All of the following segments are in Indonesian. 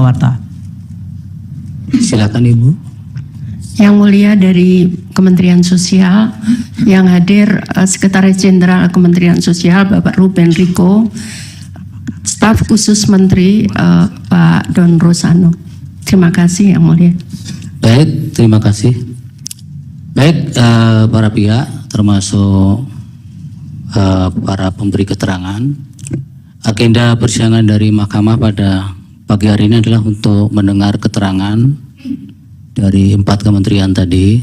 wartawan. Silakan Ibu. Yang mulia dari Kementerian Sosial, yang hadir Sekretaris Jenderal Kementerian Sosial Bapak Ruben Riko, staf khusus Menteri Pak Don Rosano. Terima kasih Yang Mulia. Baik, terima kasih. Baik, para pihak termasuk para pemberi keterangan, agenda persidangan dari Mahkamah pada pagi hari ini adalah untuk mendengar keterangan dari 4 kementerian tadi.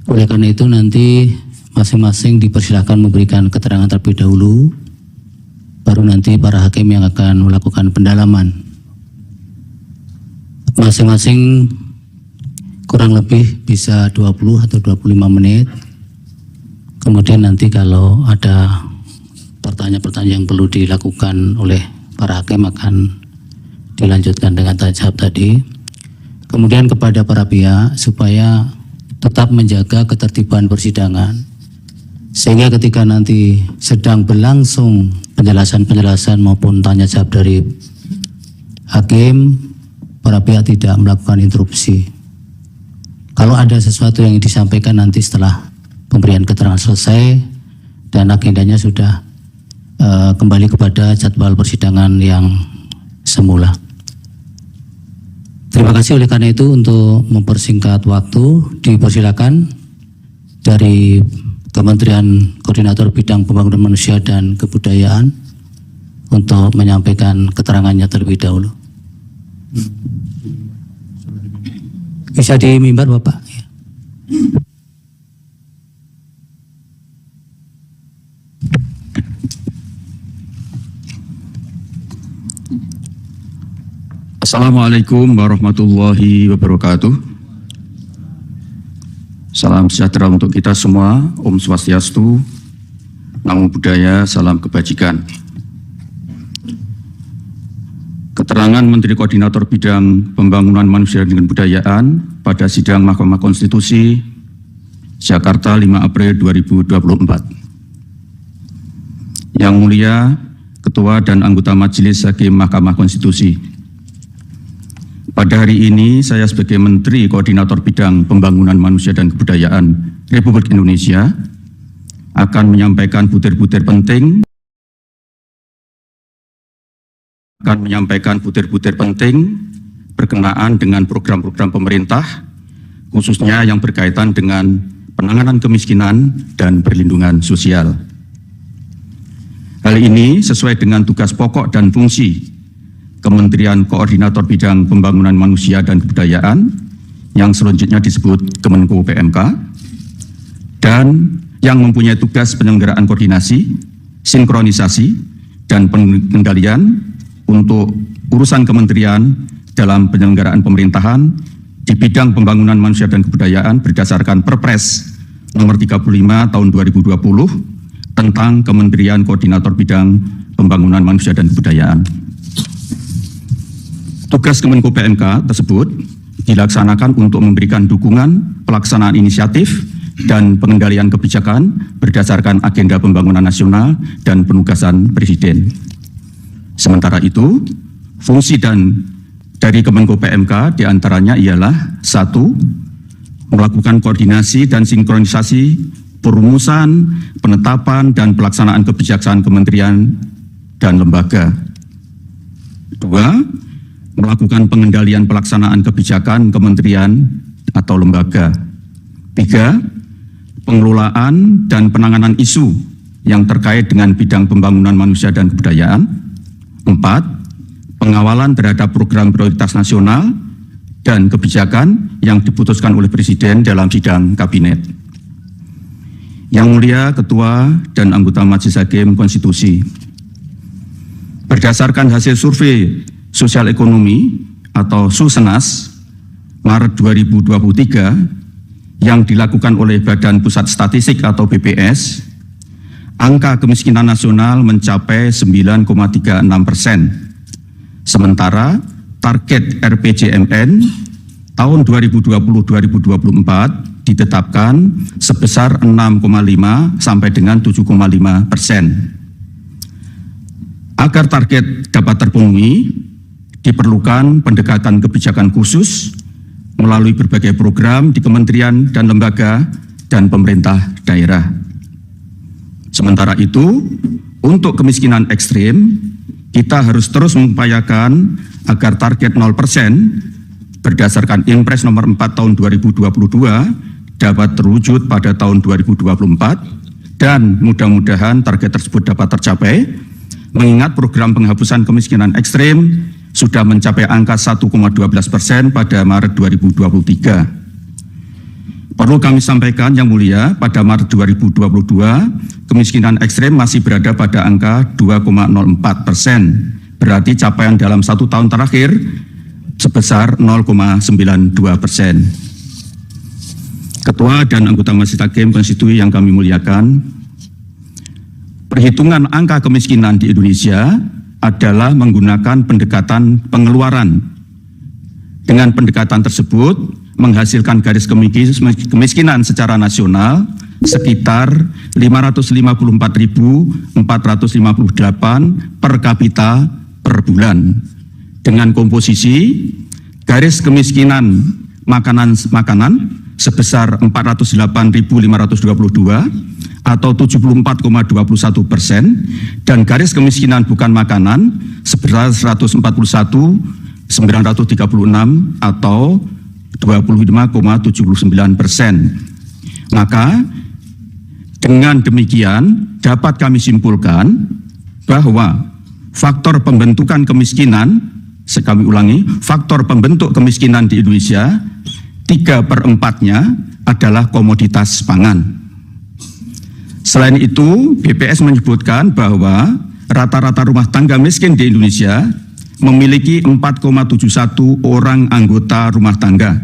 Oleh karena itu nanti masing-masing dipersilakan memberikan keterangan terlebih dahulu, baru nanti para hakim yang akan melakukan pendalaman. Masing-masing kurang lebih bisa 20 atau 25 menit. Kemudian nanti kalau ada pertanyaan-pertanyaan yang perlu dilakukan oleh para hakim akan dilanjutkan dengan tanya jawab tadi. Kemudian kepada para pihak supaya tetap menjaga ketertiban persidangan, sehingga ketika nanti sedang berlangsung penjelasan-penjelasan maupun tanya jawab dari hakim, para pihak tidak melakukan interupsi. Kalau ada sesuatu yang disampaikan nanti setelah pemberian keterangan selesai dan agendanya sudah kembali kepada jadwal persidangan yang semula. Terima kasih. Oleh karena itu untuk mempersingkat waktu, dipersilakan dari Kementerian Koordinator Bidang Pembangunan Manusia dan Kebudayaan untuk menyampaikan keterangannya terlebih dahulu. Bisa di mimbar Bapak. Assalamualaikum warahmatullahi wabarakatuh. Salam sejahtera untuk kita semua. Om Swastiastu, Namo Buddhaya, salam kebajikan. Keterangan Menteri Koordinator Bidang Pembangunan Manusia dan Kebudayaan pada sidang Mahkamah Konstitusi Jakarta 5 April 2024. Yang mulia Ketua dan anggota Majelis Hakim Mahkamah Konstitusi, pada hari ini saya sebagai Menteri Koordinator Bidang Pembangunan Manusia dan Kebudayaan Republik Indonesia akan menyampaikan butir-butir penting berkenaan dengan program-program pemerintah, khususnya yang berkaitan dengan penanganan kemiskinan dan perlindungan sosial. Hal ini sesuai dengan tugas pokok dan fungsi Kementerian Koordinator Bidang Pembangunan Manusia dan Kebudayaan yang selanjutnya disebut Kemenko PMK, dan yang mempunyai tugas penyelenggaraan koordinasi, sinkronisasi, dan pengendalian untuk urusan kementerian dalam penyelenggaraan pemerintahan di bidang pembangunan manusia dan kebudayaan berdasarkan Perpres nomor 35 tahun 2020 tentang Kementerian Koordinator Bidang Pembangunan Manusia dan Kebudayaan. Tugas Kemenko PMK tersebut dilaksanakan untuk memberikan dukungan pelaksanaan inisiatif dan pengendalian kebijakan berdasarkan agenda pembangunan nasional dan penugasan Presiden. Sementara itu, fungsi dari Kemenko PMK diantaranya ialah 1. Melakukan koordinasi dan sinkronisasi perumusan, penetapan, dan pelaksanaan kebijakan kementerian dan lembaga. 2. Melakukan pengendalian pelaksanaan kebijakan kementerian atau lembaga. 3. Pengelolaan dan penanganan isu yang terkait dengan bidang pembangunan manusia dan kebudayaan. 4. Pengawalan terhadap program prioritas nasional dan kebijakan yang diputuskan oleh Presiden dalam sidang kabinet. Yang mulia Ketua dan anggota Majelis Hakim Konstitusi, berdasarkan hasil survei Sosial Ekonomi atau Susenas Maret 2023 yang dilakukan oleh Badan Pusat Statistik atau BPS, angka kemiskinan nasional mencapai 9,36%. Sementara target RPJMN tahun 2020-2024 ditetapkan sebesar 6,5 sampai dengan 7,5%. Agar target dapat terpenuhi, diperlukan pendekatan kebijakan khusus melalui berbagai program di kementerian dan lembaga dan pemerintah daerah. Sementara itu, untuk kemiskinan ekstrim, kita harus terus mengupayakan agar target 0% berdasarkan Impres nomor 4 tahun 2022 dapat terwujud pada tahun 2024 dan mudah-mudahan target tersebut dapat tercapai, mengingat program penghapusan kemiskinan ekstrim sudah mencapai angka 1,12% pada Maret 2023. Perlu kami sampaikan yang mulia, pada Maret 2022, kemiskinan ekstrem masih berada pada angka 2,04%. Berarti capaian dalam 1 tahun terakhir sebesar 0,92%. Ketua dan anggota Majelis Hakim Konstitusi yang kami muliakan, perhitungan angka kemiskinan di Indonesia adalah menggunakan pendekatan pengeluaran. Dengan pendekatan tersebut, menghasilkan garis kemiskinan secara nasional sekitar 554.458 per kapita per bulan. Dengan komposisi garis kemiskinan makanan sebesar 408.522 atau 74,21% dan garis kemiskinan bukan makanan sebesar 141.936 atau 25,79%. Maka dengan demikian dapat kami simpulkan bahwa faktor pembentukan kemiskinan, kami ulangi, faktor pembentuk kemiskinan di Indonesia 3/4-nya adalah komoditas pangan. Selain itu, BPS menyebutkan bahwa rata-rata rumah tangga miskin di Indonesia memiliki 4,71 orang anggota rumah tangga.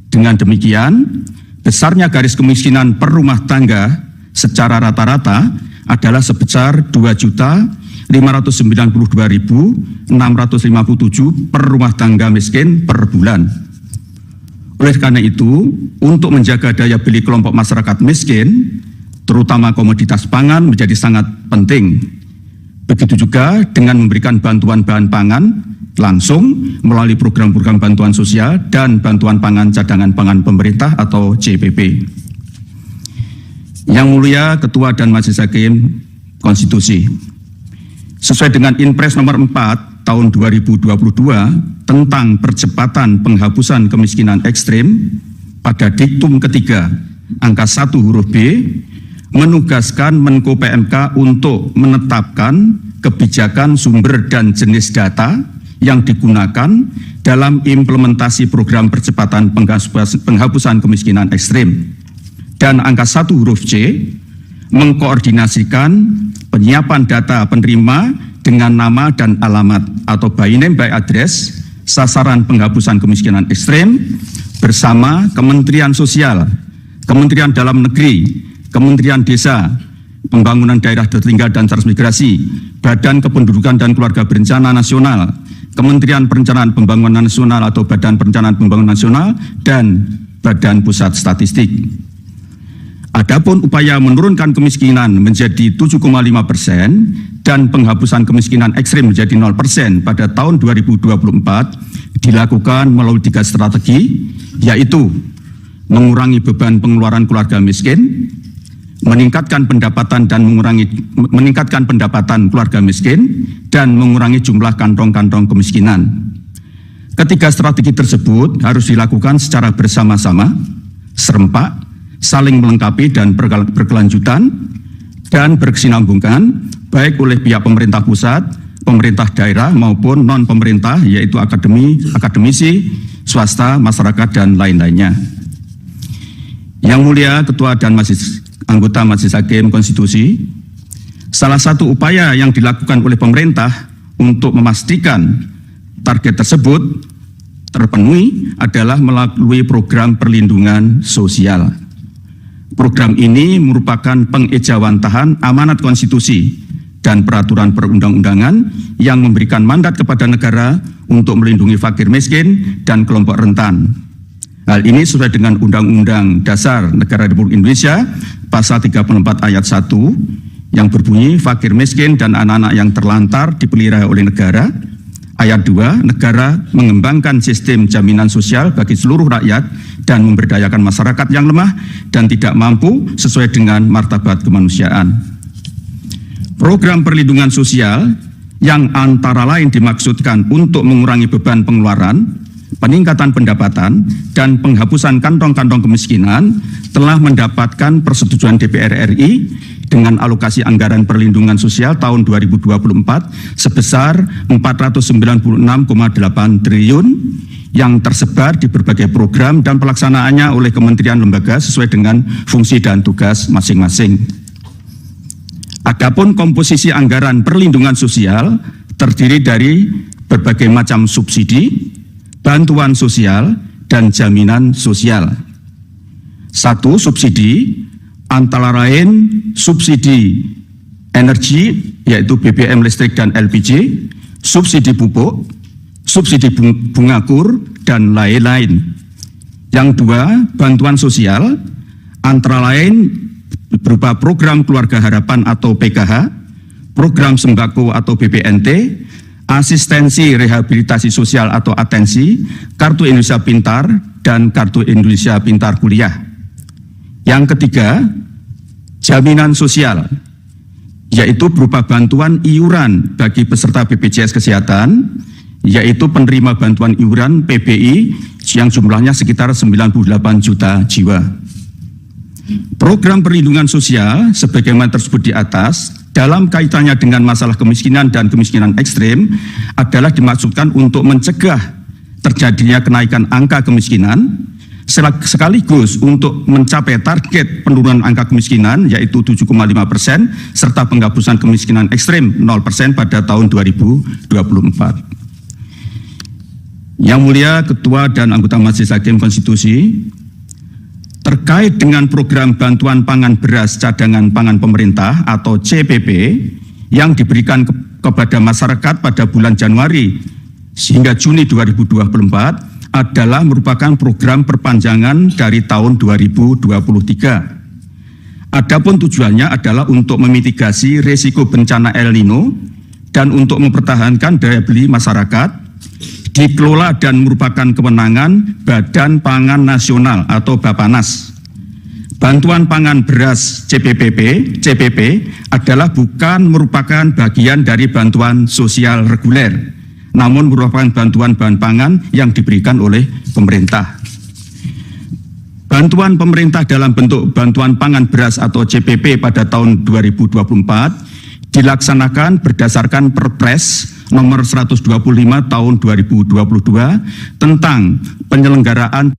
Dengan demikian, besarnya garis kemiskinan per rumah tangga secara rata-rata adalah sebesar 2.592.657 per rumah tangga miskin per bulan. Oleh karena itu, untuk menjaga daya beli kelompok masyarakat miskin, terutama komoditas pangan menjadi sangat penting. Begitu juga dengan memberikan bantuan bahan pangan langsung melalui program-program bantuan sosial dan bantuan pangan cadangan pangan pemerintah atau CPP. Yang mulia Ketua dan Majelis Hakim Konstitusi, sesuai dengan Impres nomor 4 tahun 2022 tentang percepatan penghapusan kemiskinan ekstrim, pada diktum ketiga angka 1 huruf B menugaskan Menko PMK untuk menetapkan kebijakan sumber dan jenis data yang digunakan dalam implementasi program percepatan penghapusan kemiskinan ekstrim. Dan angka 1 huruf C mengkoordinasikan penyiapan data penerima dengan nama dan alamat atau by name by address sasaran penghapusan kemiskinan ekstrim bersama Kementerian Sosial, Kementerian Dalam Negeri, Kementerian Desa, Pembangunan Daerah Tertinggal dan Transmigrasi, Badan Kependudukan dan Keluarga Berencana Nasional, Kementerian Perencanaan Pembangunan Nasional atau Badan Perencanaan Pembangunan Nasional, dan Badan Pusat Statistik. Adapun upaya menurunkan kemiskinan menjadi 7,5% dan penghapusan kemiskinan ekstrim menjadi 0% pada tahun 2024 dilakukan melalui 3 strategi, yaitu mengurangi beban pengeluaran keluarga miskin, meningkatkan pendapatan keluarga miskin, dan mengurangi jumlah kantong-kantong kemiskinan. Ketiga strategi tersebut harus dilakukan secara bersama-sama, serempak, saling melengkapi dan berkelanjutan dan berkesinambungan baik oleh pihak pemerintah pusat, pemerintah daerah maupun non pemerintah, yaitu akademisi, swasta, masyarakat dan lain-lainnya. Yang mulia Ketua dan anggota Majelis Hakim Konstitusi, salah satu upaya yang dilakukan oleh pemerintah untuk memastikan target tersebut terpenuhi adalah melalui program perlindungan sosial. Program ini merupakan pengejawantahan amanat konstitusi dan peraturan perundang-undangan yang memberikan mandat kepada negara untuk melindungi fakir miskin dan kelompok rentan. Hal ini sesuai dengan Undang-Undang Dasar Negara Republik Indonesia Pasal 34 Ayat 1 yang berbunyi fakir miskin dan anak-anak yang terlantar dipelihara oleh negara Ayat 2, negara mengembangkan sistem jaminan sosial bagi seluruh rakyat dan memberdayakan masyarakat yang lemah dan tidak mampu sesuai dengan martabat kemanusiaan. Program perlindungan sosial yang antara lain dimaksudkan untuk mengurangi beban pengeluaran, peningkatan pendapatan, dan penghapusan kantong-kantong kemiskinan telah mendapatkan persetujuan DPR RI dengan alokasi anggaran perlindungan sosial tahun 2024 sebesar 496,8 triliun yang tersebar di berbagai program dan pelaksanaannya oleh kementerian lembaga sesuai dengan fungsi dan tugas masing-masing. Adapun komposisi anggaran perlindungan sosial terdiri dari berbagai macam subsidi, bantuan sosial, dan jaminan sosial. 1. Subsidi antara lain subsidi energi yaitu BBM listrik dan LPG, subsidi pupuk, subsidi bunga kur, dan lain-lain. Yang 2, bantuan sosial antara lain berupa program Keluarga Harapan atau PKH, program sembako atau BPNT, asistensi rehabilitasi sosial atau atensi, Kartu Indonesia Pintar, dan Kartu Indonesia Pintar Kuliah. Yang ketiga, jaminan sosial, yaitu berupa bantuan iuran bagi peserta BPJS Kesehatan, yaitu penerima bantuan iuran PBI yang jumlahnya sekitar 98 juta jiwa. Program perlindungan sosial sebagaimana tersebut di atas dalam kaitannya dengan masalah kemiskinan dan kemiskinan ekstrim adalah dimaksudkan untuk mencegah terjadinya kenaikan angka kemiskinan sekaligus untuk mencapai target penurunan angka kemiskinan yaitu 7,5% serta penghapusan kemiskinan ekstrim 0% pada tahun 2024. Yang Mulia Ketua dan Anggota Majelis Hakim Konstitusi, terkait dengan program bantuan pangan beras cadangan pangan pemerintah atau CPP yang diberikan kepada masyarakat pada bulan Januari hingga Juni 2024 adalah merupakan program perpanjangan dari tahun 2023. Adapun tujuannya adalah untuk memitigasi risiko bencana El Nino dan untuk mempertahankan daya beli masyarakat, dikelola dan merupakan kewenangan Badan Pangan Nasional atau Bapanas. Bantuan pangan beras CPP adalah bukan merupakan bagian dari bantuan sosial reguler, namun merupakan bantuan bahan pangan yang diberikan oleh pemerintah. Bantuan pemerintah dalam bentuk bantuan pangan beras atau CPP pada tahun 2024 dilaksanakan berdasarkan Perpres nomor 125 tahun 2022 tentang penyelenggaraan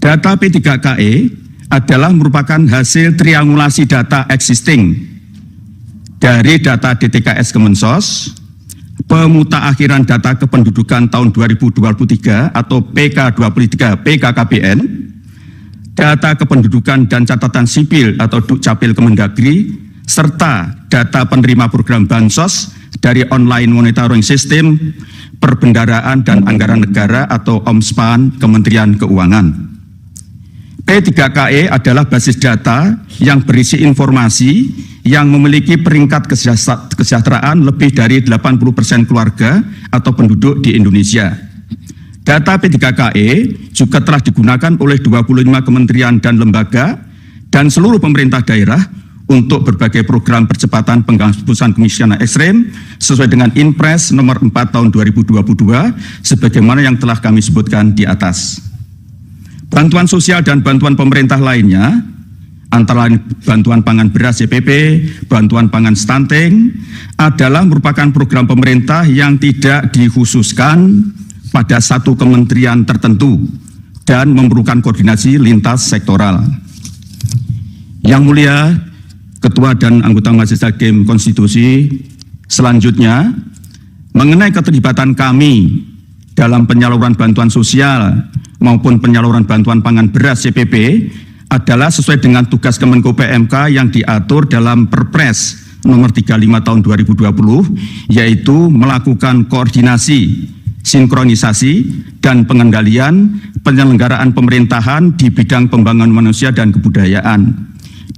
data P3KE adalah merupakan hasil triangulasi data existing dari data DTKS Kemensos, pemutakhiran data kependudukan tahun 2023 atau PK23 PKKBN, data kependudukan dan catatan sipil atau Dukcapil Kemendagri, serta data penerima program Bansos dari online monitoring sistem perbendaraan dan anggaran negara atau OMSPAN Kementerian Keuangan. P3KE adalah basis data yang berisi informasi yang memiliki peringkat kesejahteraan lebih dari 80% keluarga atau penduduk di Indonesia. Data P3KE juga telah digunakan oleh 25 kementerian dan lembaga dan seluruh pemerintah daerah untuk berbagai program percepatan penghapusan kemiskinan ekstrem sesuai dengan Inpres nomor 4 tahun 2022 sebagaimana yang telah kami sebutkan di atas. Bantuan sosial dan bantuan pemerintah lainnya, antara lain bantuan pangan beras CPP, bantuan pangan stunting, adalah merupakan program pemerintah yang tidak dikhususkan pada satu kementerian tertentu dan memerlukan koordinasi lintas sektoral. Yang Mulia Ketua dan Anggota Majelis Hakim Konstitusi, Selanjutnya, mengenai keterlibatan kami dalam penyaluran bantuan sosial maupun penyaluran bantuan pangan beras CPP adalah sesuai dengan tugas Kemenko PMK yang diatur dalam Perpres nomor 35 tahun 2020, yaitu melakukan koordinasi, sinkronisasi, dan pengendalian penyelenggaraan pemerintahan di bidang pembangunan manusia dan kebudayaan,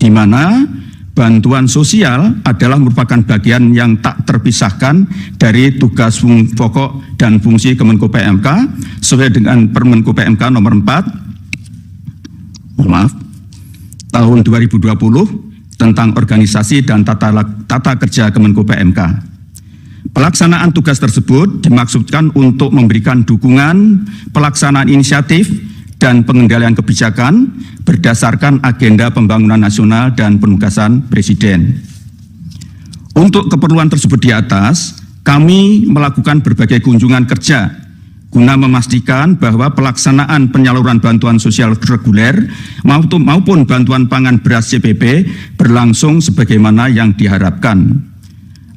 di mana bantuan sosial adalah merupakan bagian yang tak terpisahkan dari tugas pokok dan fungsi Kemenko PMK sesuai dengan Permenko PMK nomor 4 tahun 2020 tentang organisasi dan tata kerja Kemenko PMK. Pelaksanaan tugas tersebut dimaksudkan untuk memberikan dukungan pelaksanaan inisiatif dan pengendalian kebijakan berdasarkan agenda pembangunan nasional dan penugasan Presiden. Untuk keperluan tersebut di atas, kami melakukan berbagai kunjungan kerja guna memastikan bahwa pelaksanaan penyaluran bantuan sosial reguler maupun bantuan pangan beras CPP berlangsung sebagaimana yang diharapkan.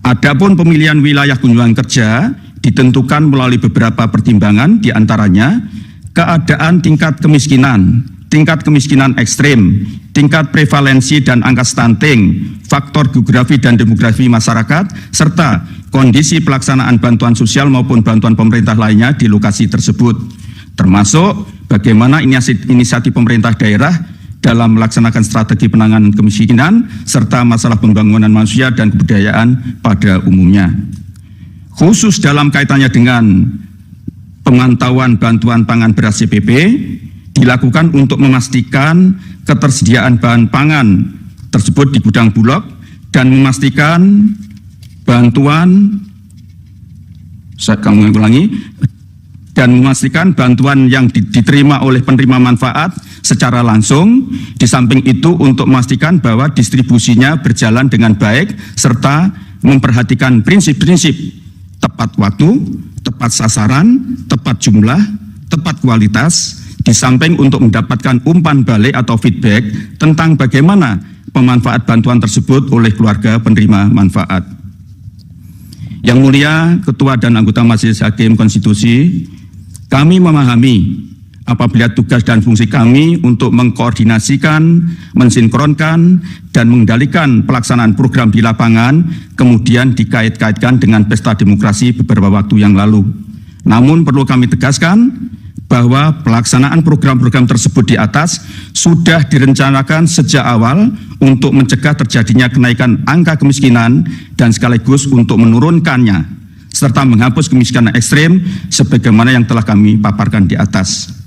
Adapun pemilihan wilayah kunjungan kerja ditentukan melalui beberapa pertimbangan, diantaranya keadaan tingkat kemiskinan ekstrim, tingkat prevalensi dan angka stunting, faktor geografi dan demografi masyarakat, serta kondisi pelaksanaan bantuan sosial maupun bantuan pemerintah lainnya di lokasi tersebut, termasuk bagaimana inisiatif pemerintah daerah dalam melaksanakan strategi penanganan kemiskinan, serta masalah pembangunan manusia dan kebudayaan pada umumnya. Khusus dalam kaitannya dengan pemantauan bantuan pangan beras CPP dilakukan untuk memastikan ketersediaan bahan pangan tersebut di gudang Bulog dan memastikan bantuan yang diterima oleh penerima manfaat secara langsung. Di samping itu untuk memastikan bahwa distribusinya berjalan dengan baik serta memperhatikan prinsip-prinsip tepat waktu, tepat sasaran, tepat jumlah, tepat kualitas, di samping untuk mendapatkan umpan balik atau feedback tentang bagaimana pemanfaat bantuan tersebut oleh keluarga penerima manfaat. Yang mulia Ketua dan anggota Majelis Hakim Konstitusi, kami memahami apabila tugas dan fungsi kami untuk mengkoordinasikan, mensinkronkan, dan mengendalikan pelaksanaan program di lapangan kemudian dikait-kaitkan dengan pesta demokrasi beberapa waktu yang lalu. Namun perlu kami tegaskan bahwa pelaksanaan program-program tersebut di atas sudah direncanakan sejak awal untuk mencegah terjadinya kenaikan angka kemiskinan dan sekaligus untuk menurunkannya, serta menghapus kemiskinan ekstrem sebagaimana yang telah kami paparkan di atas.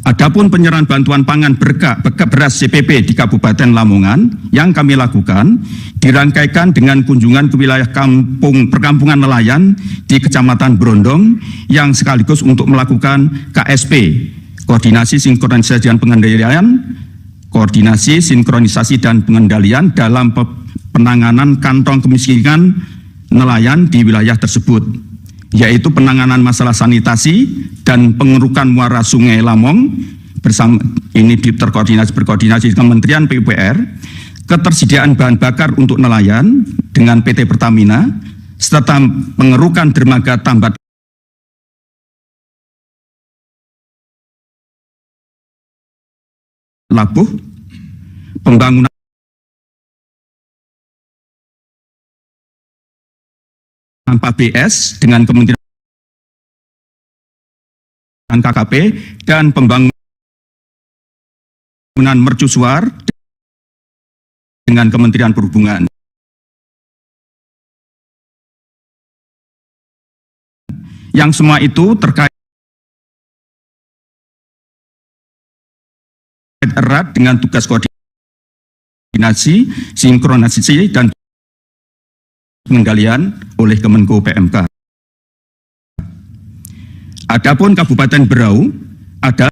Adapun penyerahan bantuan pangan beras CPP di Kabupaten Lamongan yang kami lakukan dirangkaikan dengan kunjungan ke wilayah perkampungan nelayan di Kecamatan Brondong yang sekaligus untuk melakukan KSP, koordinasi sinkronisasi dan pengendalian dalam penanganan kantong kemiskinan nelayan di wilayah tersebut, yaitu penanganan masalah sanitasi dan pengerukan muara Sungai Lamong bersama ini berkoordinasi Kementerian PUPR, ketersediaan bahan bakar untuk nelayan dengan PT Pertamina, serta pengerukan dermaga Tambat Labuh, pembangunan BS dengan Kementerian KKP dan pembangunan mercusuar dengan Kementerian Perhubungan. Yang semua itu terkait erat dengan tugas koordinasi, sinkronisasi, dan pengendalian oleh Kemenko PMK. Adapun Kabupaten Berau adalah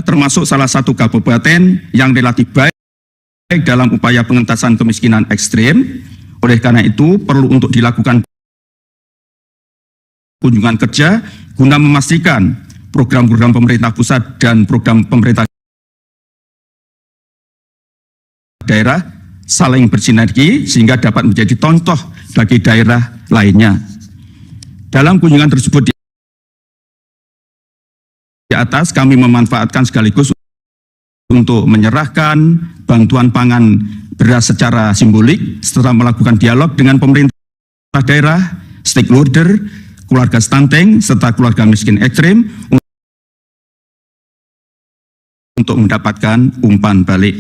termasuk salah satu kabupaten yang relatif baik dalam upaya pengentasan kemiskinan ekstrem. Oleh karena itu perlu untuk dilakukan kunjungan kerja guna memastikan program-program pemerintah pusat dan program pemerintah daerah saling bersinergi sehingga dapat menjadi contoh bagi daerah lainnya. Dalam kunjungan tersebut di atas, kami memanfaatkan sekaligus untuk menyerahkan bantuan pangan beras secara simbolik setelah melakukan dialog dengan pemerintah daerah, stakeholder, keluarga stunting, serta keluarga miskin ekstrim untuk mendapatkan umpan balik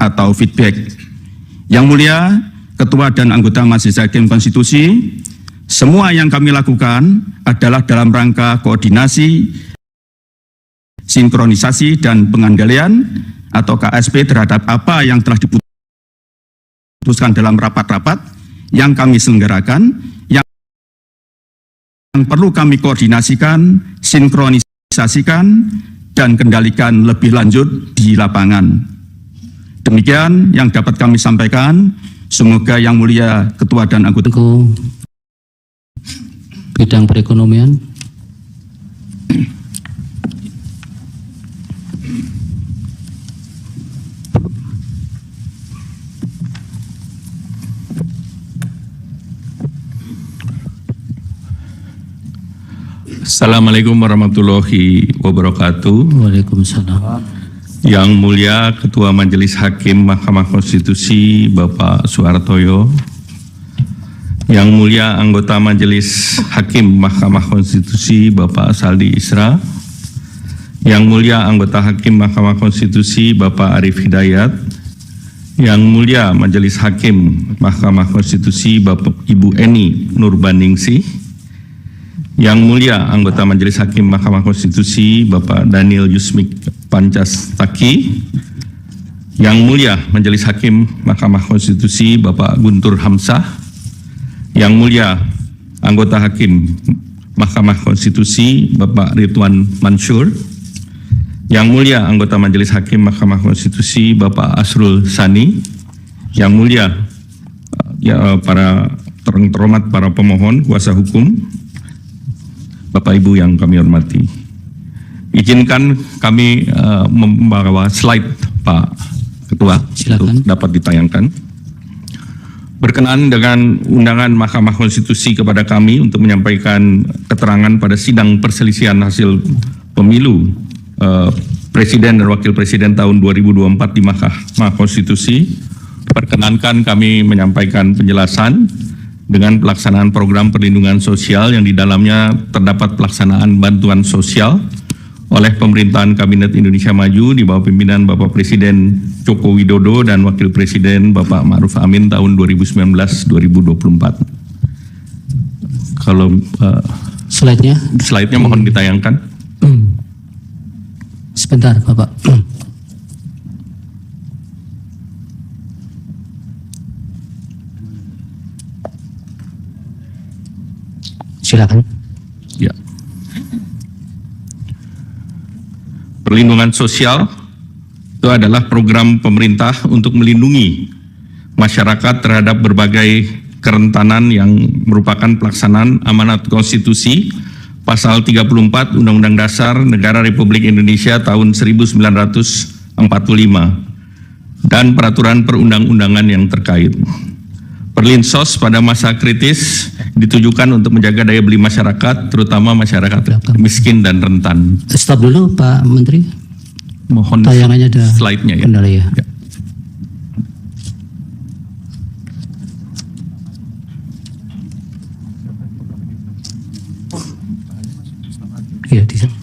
atau feedback. Yang mulia, Ketua dan anggota Majelis Hakim Konstitusi, semua yang kami lakukan adalah dalam rangka koordinasi, sinkronisasi, dan pengendalian atau KSP terhadap apa yang telah diputuskan dalam rapat-rapat yang kami selenggarakan, yang perlu kami koordinasikan, sinkronisasikan, dan kendalikan lebih lanjut di lapangan. Demikian yang dapat kami sampaikan. Semoga Yang Mulia Ketua dan anggota bidang perekonomian. Assalamualaikum warahmatullahi wabarakatuh. Waalaikumsalam. Yang Mulia Ketua Majelis Hakim Mahkamah Konstitusi Bapak Suhartoyo, Yang Mulia Anggota Majelis Hakim Mahkamah Konstitusi Bapak Saldi Isra, Yang Mulia Anggota Hakim Mahkamah Konstitusi Bapak Arif Hidayat, Yang Mulia Majelis Hakim Mahkamah Konstitusi Bapak Ibu Eni Nurbaningsih, Yang Mulia Anggota Majelis Hakim Mahkamah Konstitusi Bapak Daniel Yusmik Pancastaki, Yang Mulia Majelis Hakim Mahkamah Konstitusi Bapak Guntur Hamzah, Yang Mulia Anggota Hakim Mahkamah Konstitusi Bapak Ridwan Mansur, Yang Mulia Anggota Majelis Hakim Mahkamah Konstitusi Bapak Asrul Sani, Yang Mulia para terhormat para pemohon kuasa hukum, Bapak Ibu yang kami hormati, izinkan kami membawa slide Pak Ketua. Silakan. Untuk dapat ditayangkan. Berkenaan dengan undangan Mahkamah Konstitusi kepada kami untuk menyampaikan keterangan pada sidang perselisihan hasil pemilu Presiden dan Wakil Presiden tahun 2024 di Mahkamah Konstitusi, perkenankan kami menyampaikan penjelasan dengan pelaksanaan program perlindungan sosial yang di dalamnya terdapat pelaksanaan bantuan sosial oleh pemerintahan Kabinet Indonesia Maju di bawah pimpinan Bapak Presiden Joko Widodo dan Wakil Presiden Bapak Ma'ruf Amin tahun 2019-2024. Kalau slide-nya mohon ditayangkan. Sebentar, Bapak. Silakan. Ya. Perlindungan sosial itu adalah program pemerintah untuk melindungi masyarakat terhadap berbagai kerentanan yang merupakan pelaksanaan amanat konstitusi pasal 34 Undang-Undang Dasar Negara Republik Indonesia tahun 1945 dan peraturan perundang-undangan yang terkait. Perlinsos pada masa kritis ditujukan untuk menjaga daya beli masyarakat, terutama masyarakat miskin dan rentan. Stop dulu Pak Menteri. Mohon tayangannya ada slide-nya ya. Kendala ya. Ya. Iya, di sana.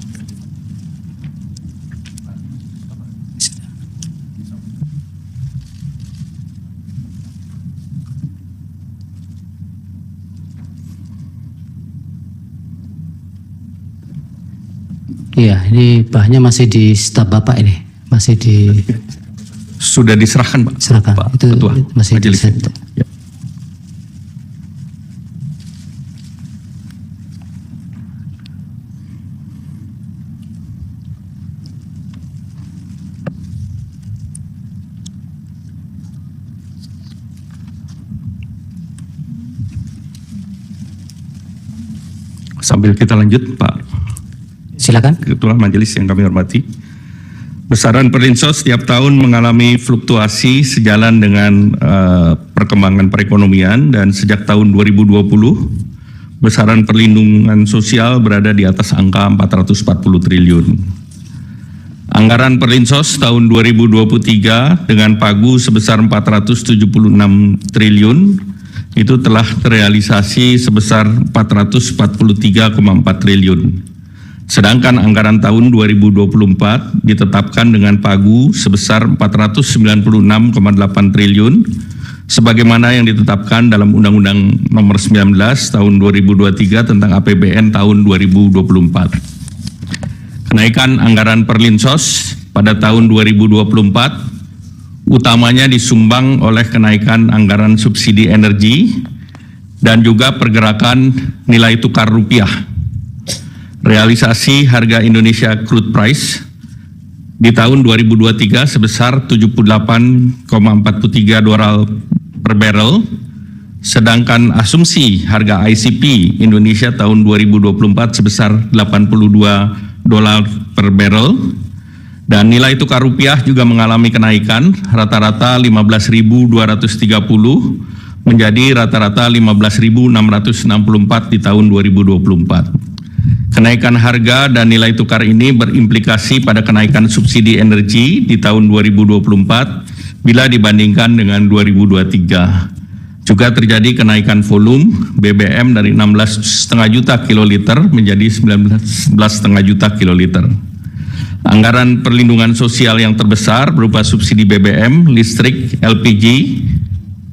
Iya, ini bahannya masih di staf Bapak ini, masih Sudah diserahkan Pak. diserahkan. Pak Itu Ketua masih di Majelis. Ya. Sambil kita lanjut Pak Silakan. Ketua Majelis yang kami hormati. Besaran perlinsos setiap tahun mengalami fluktuasi sejalan dengan perkembangan perekonomian, dan sejak tahun 2020 besaran perlindungan sosial berada di atas angka 440 triliun. Anggaran perlinsos tahun 2023 dengan pagu sebesar 476 triliun itu telah terrealisasi sebesar 443,4 triliun. Sedangkan anggaran tahun 2024 ditetapkan dengan pagu sebesar 496,8 triliun sebagaimana yang ditetapkan dalam Undang-Undang Nomor 19 Tahun 2023 tentang APBN tahun 2024. Kenaikan anggaran perlinsos pada tahun 2024 utamanya disumbang oleh kenaikan anggaran subsidi energi dan juga pergerakan nilai tukar rupiah. Realisasi harga Indonesia crude price di tahun 2023 sebesar 78,43 dolar per barrel, sedangkan asumsi harga ICP Indonesia tahun 2024 sebesar 82 dolar per barrel, dan nilai tukar rupiah juga mengalami kenaikan rata-rata 15.230 menjadi rata-rata 15.664 di tahun 2024. Kenaikan harga dan nilai tukar ini berimplikasi pada kenaikan subsidi energi di tahun 2024 bila dibandingkan dengan 2023. Juga terjadi kenaikan volume BBM dari 16,5 juta kiloliter menjadi 19,5 juta kiloliter. Anggaran perlindungan sosial yang terbesar berupa subsidi BBM, listrik, LPG,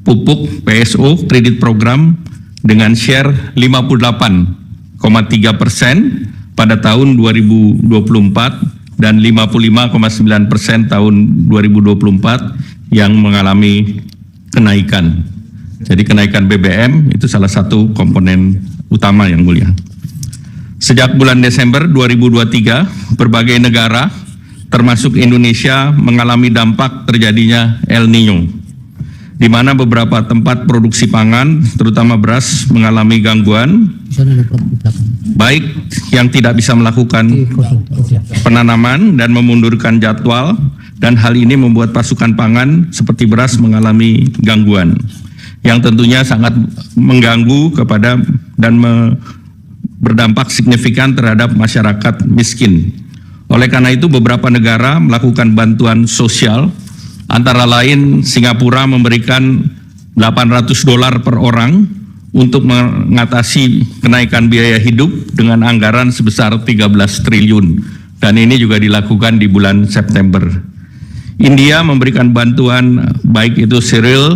pupuk, PSO, kredit program dengan share 58,3% pada tahun 2024 dan 55,9% tahun 2024 yang mengalami kenaikan. Jadi kenaikan BBM itu salah satu komponen utama yang mulia. Sejak bulan Desember 2023, berbagai negara termasuk Indonesia mengalami dampak terjadinya El Nino, di mana beberapa tempat produksi pangan, terutama beras, mengalami gangguan, baik yang tidak bisa melakukan penanaman dan memundurkan jadwal, dan hal ini membuat pasokan pangan seperti beras mengalami gangguan, yang tentunya sangat mengganggu kepada dan berdampak signifikan terhadap masyarakat miskin. Oleh karena itu, beberapa negara melakukan bantuan sosial. Antara lain Singapura memberikan $800 per orang untuk mengatasi kenaikan biaya hidup dengan anggaran sebesar 13 triliun, dan ini juga dilakukan di bulan September. India memberikan bantuan baik itu cereal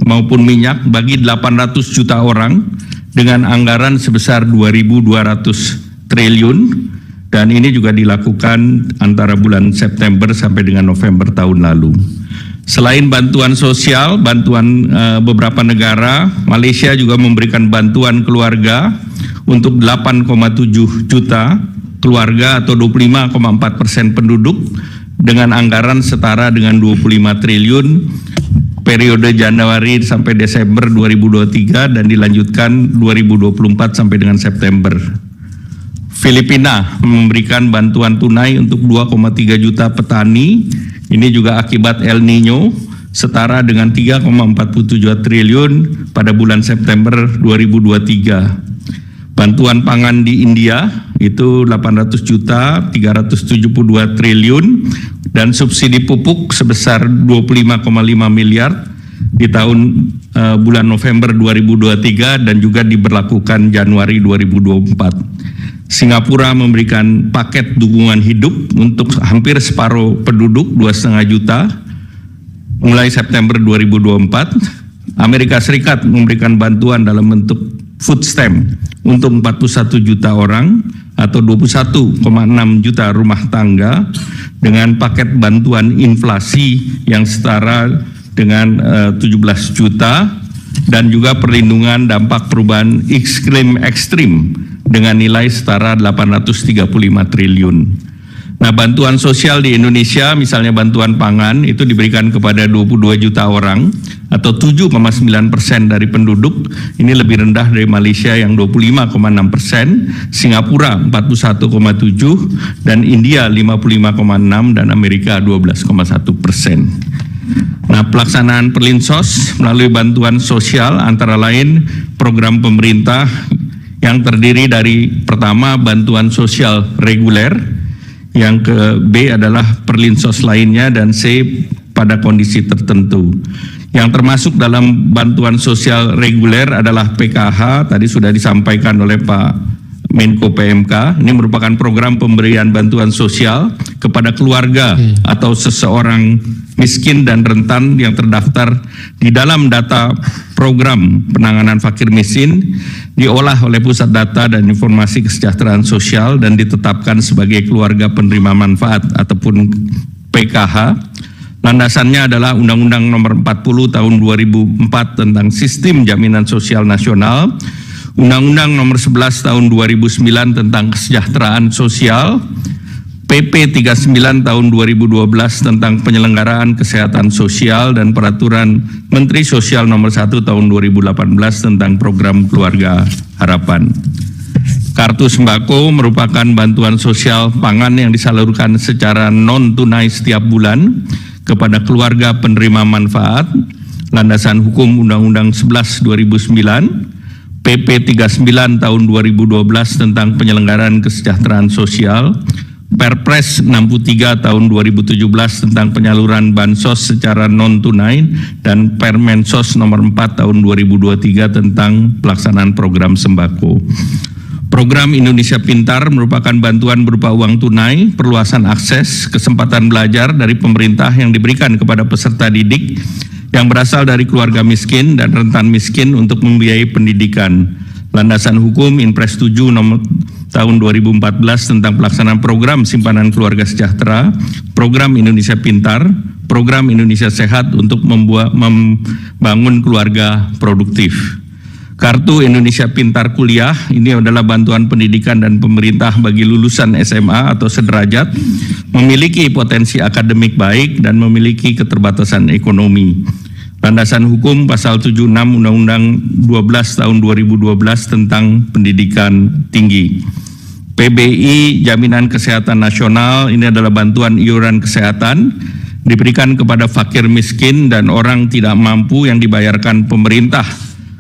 maupun minyak bagi 800 juta orang dengan anggaran sebesar 2.200 triliun, dan ini juga dilakukan antara bulan September sampai dengan November tahun lalu. Selain bantuan sosial, bantuan beberapa negara, Malaysia juga memberikan bantuan keluarga untuk 8,7 juta keluarga atau 25,4% penduduk dengan anggaran setara dengan 25 triliun periode Januari sampai Desember 2023 dan dilanjutkan 2024 sampai dengan September. Filipina memberikan bantuan tunai untuk 2,3 juta petani, ini juga akibat El Nino, setara dengan 3,47 triliun pada bulan September 2023. Bantuan pangan di India itu 800 juta, 372 triliun, dan subsidi pupuk sebesar 25,5 miliar di tahun bulan November 2023 dan juga diberlakukan Januari 2024. Singapura memberikan paket dukungan hidup untuk hampir separuh penduduk 2,5 juta mulai September 2024. Amerika Serikat memberikan bantuan dalam bentuk food stamp untuk 41 juta orang atau 21,6 juta rumah tangga dengan paket bantuan inflasi yang setara dengan 17 juta dan juga perlindungan dampak perubahan iklim ekstrim dengan nilai setara 835 triliun. Nah, bantuan sosial di Indonesia, misalnya bantuan pangan, itu diberikan kepada 22 juta orang atau 7,9% dari penduduk. Ini lebih rendah dari Malaysia yang 25,6%, Singapura 41,7%, dan India 55,6%, dan Amerika 12,1%. Nah, pelaksanaan Perlinsos melalui bantuan sosial antara lain program pemerintah yang terdiri dari pertama bantuan sosial reguler, yang ke B adalah Perlinsos lainnya, dan C pada kondisi tertentu. Yang termasuk dalam bantuan sosial reguler adalah PKH, tadi sudah disampaikan oleh Pak Menko PMK. Ini merupakan program pemberian bantuan sosial kepada keluarga atau seseorang miskin dan rentan yang terdaftar di dalam data program penanganan fakir miskin, diolah oleh Pusat Data dan Informasi Kesejahteraan Sosial dan ditetapkan sebagai keluarga penerima manfaat ataupun PKH. Landasannya adalah Undang-Undang Nomor 40 Tahun 2004 tentang Sistem Jaminan Sosial Nasional, Undang-Undang Nomor 11 Tahun 2009 tentang Kesejahteraan Sosial, PP 39 Tahun 2012 tentang Penyelenggaraan Kesehatan Sosial, dan Peraturan Menteri Sosial Nomor 1 Tahun 2018 tentang Program Keluarga Harapan. Kartu sembako merupakan bantuan sosial pangan yang disalurkan secara non-tunai setiap bulan kepada keluarga penerima manfaat. Landasan hukum Undang-Undang 11 2009, PP 39 Tahun 2012 tentang Penyelenggaraan Kesejahteraan Sosial, Perpres 63 Tahun 2017 tentang penyaluran bansos secara non-tunai, dan Permensos Nomor 4 Tahun 2023 tentang pelaksanaan program sembako. Program Indonesia Pintar merupakan bantuan berupa uang tunai, perluasan akses, kesempatan belajar dari pemerintah yang diberikan kepada peserta didik yang berasal dari keluarga miskin dan rentan miskin untuk membiayai pendidikan. Landasan hukum Inpres 7 Nomor Tahun 2014 tentang pelaksanaan program simpanan keluarga sejahtera, program Indonesia Pintar, program Indonesia Sehat untuk membangun keluarga produktif. Kartu Indonesia Pintar Kuliah ini adalah bantuan pendidikan dan pemerintah bagi lulusan SMA atau sederajat, memiliki potensi akademik baik dan memiliki keterbatasan ekonomi. Landasan hukum Pasal 76 Undang-Undang 12 Tahun 2012 tentang Pendidikan Tinggi. PBI Jaminan Kesehatan Nasional ini adalah bantuan iuran kesehatan diberikan kepada fakir miskin dan orang tidak mampu yang dibayarkan pemerintah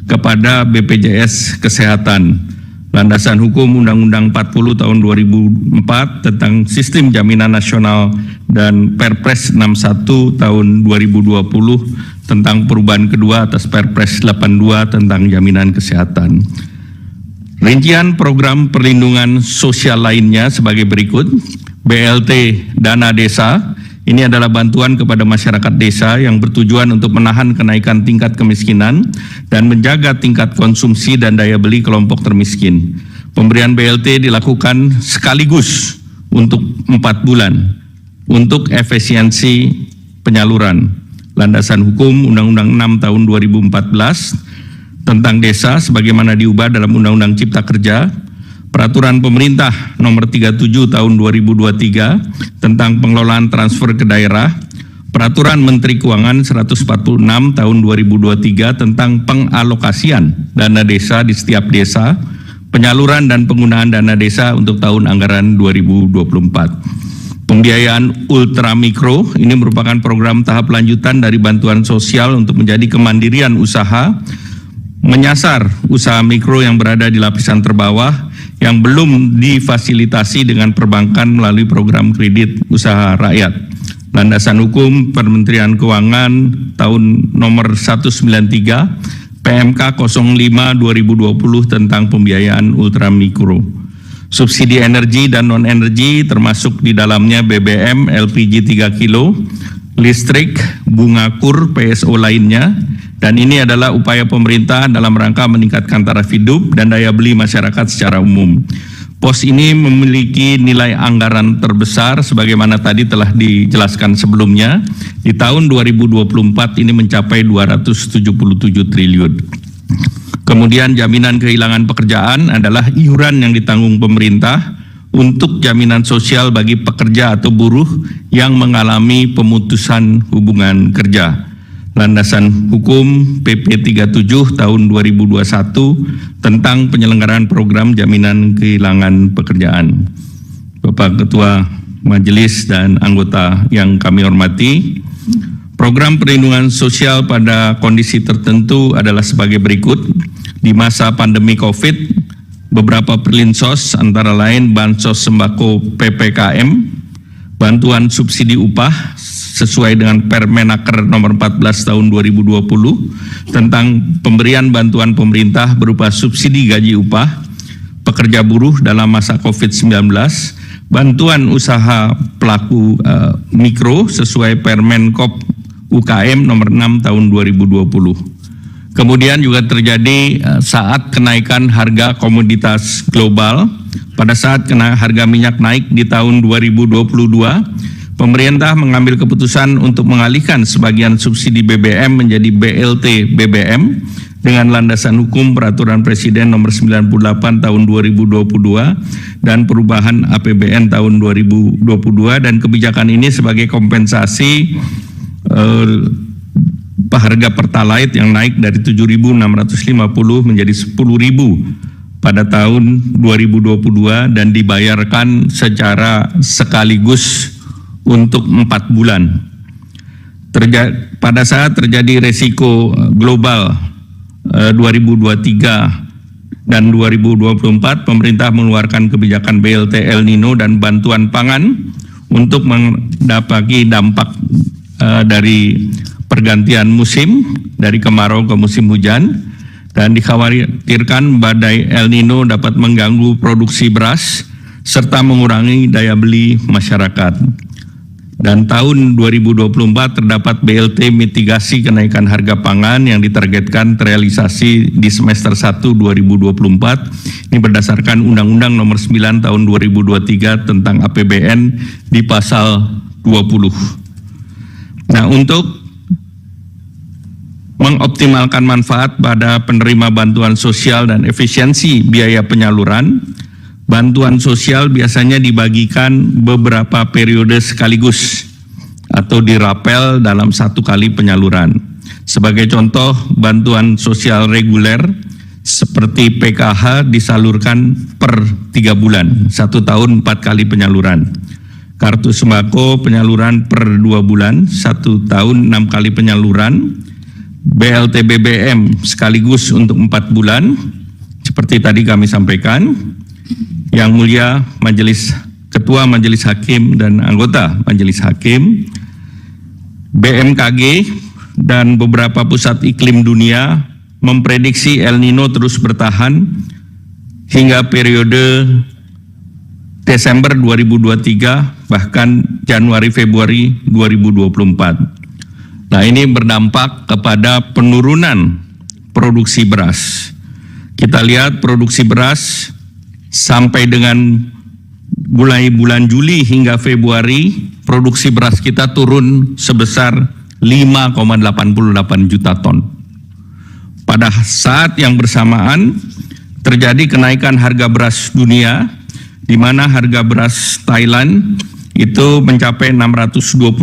kepada BPJS Kesehatan. Landasan hukum Undang-Undang 40 Tahun 2004 tentang Sistem Jaminan Nasional dan Perpres 61 Tahun 2020 tentang perubahan kedua atas Perpres 82 tentang jaminan kesehatan. Rincian program perlindungan sosial lainnya sebagai berikut. BLT Dana Desa, ini adalah bantuan kepada masyarakat desa yang bertujuan untuk menahan kenaikan tingkat kemiskinan dan menjaga tingkat konsumsi dan daya beli kelompok termiskin. Pemberian BLT dilakukan sekaligus untuk 4 bulan untuk efisiensi penyaluran. Landasan hukum Undang-Undang 6 Tahun 2014 tentang desa sebagaimana diubah dalam Undang-Undang Cipta Kerja, Peraturan Pemerintah Nomor 37 Tahun 2023 tentang pengelolaan transfer ke daerah, Peraturan Menteri Keuangan 146 Tahun 2023 tentang pengalokasian dana desa di setiap desa, penyaluran dan penggunaan dana desa untuk tahun anggaran 2024. Pembiayaan ultramikro ini merupakan program tahap lanjutan dari bantuan sosial untuk menjadi kemandirian usaha, menyasar usaha mikro yang berada di lapisan terbawah yang belum difasilitasi dengan perbankan melalui program kredit usaha rakyat. Landasan hukum Kementerian Keuangan tahun nomor 193 PMK 05 2020 tentang pembiayaan ultramikro. Subsidi energi dan non-energi termasuk di dalamnya BBM, LPG 3 kilo, listrik, bunga kur, PSO lainnya. Dan ini adalah upaya pemerintah dalam rangka meningkatkan taraf hidup dan daya beli masyarakat secara umum. Pos ini memiliki nilai anggaran terbesar sebagaimana tadi telah dijelaskan sebelumnya. Di tahun 2024 ini mencapai 277 triliun. Kemudian jaminan kehilangan pekerjaan adalah iuran yang ditanggung pemerintah untuk jaminan sosial bagi pekerja atau buruh yang mengalami pemutusan hubungan kerja. Landasan hukum PP 37 tahun 2021 tentang penyelenggaraan program jaminan kehilangan pekerjaan. Bapak Ketua Majelis dan anggota yang kami hormati, program perlindungan sosial pada kondisi tertentu adalah sebagai berikut. Di masa pandemi COVID, beberapa perlinsos antara lain bansos sembako PPKM, bantuan subsidi upah sesuai dengan Permenaker nomor 14 tahun 2020 tentang pemberian bantuan pemerintah berupa subsidi gaji upah pekerja buruh dalam masa COVID-19, bantuan usaha pelaku mikro sesuai Permenkop UKM nomor 6 tahun 2020. Kemudian juga terjadi saat kenaikan harga komoditas global. Pada saat harga minyak naik di tahun 2022, pemerintah mengambil keputusan untuk mengalihkan sebagian subsidi BBM menjadi BLT BBM dengan landasan hukum Peraturan Presiden nomor 98 tahun 2022 dan perubahan APBN tahun 2022, dan kebijakan ini sebagai kompensasi harga Pertalite yang naik dari 7.650 menjadi 10.000 pada tahun 2022 dan dibayarkan secara sekaligus untuk 4 bulan. Pada saat terjadi resiko global 2023 dan 2024, pemerintah mengeluarkan kebijakan BLT El Nino dan bantuan pangan untuk mendapati dampak dari pergantian musim dari kemarau ke musim hujan, dan dikhawatirkan badai El Nino dapat mengganggu produksi beras serta mengurangi daya beli masyarakat. Dan tahun 2024 terdapat BLT mitigasi kenaikan harga pangan yang ditargetkan terrealisasi di semester 1 2024. Ini berdasarkan Undang-Undang Nomor 9 Tahun 2023 tentang APBN di pasal 20. Nah, untuk mengoptimalkan manfaat pada penerima bantuan sosial dan efisiensi biaya penyaluran, bantuan sosial biasanya dibagikan beberapa periode sekaligus atau dirapel dalam satu kali penyaluran. Sebagai contoh, bantuan sosial reguler seperti PKH disalurkan per 3 bulan, 1 tahun 4 kali penyaluran. Kartu sembako penyaluran per 2 bulan, 1 tahun 6 kali penyaluran. BLT BBM sekaligus untuk 4 bulan, seperti tadi kami sampaikan. Yang Mulia Ketua Majelis Hakim dan anggota Majelis Hakim, BMKG dan beberapa pusat iklim dunia memprediksi El Nino terus bertahan hingga periode Desember 2023 bahkan Januari-Februari 2024. Nah, ini berdampak kepada penurunan produksi beras. Kita lihat produksi beras sampai dengan mulai bulan Juli hingga Februari, produksi beras kita turun sebesar 5,88 juta ton. Pada saat yang bersamaan terjadi kenaikan harga beras dunia, di mana harga beras Thailand itu mencapai $624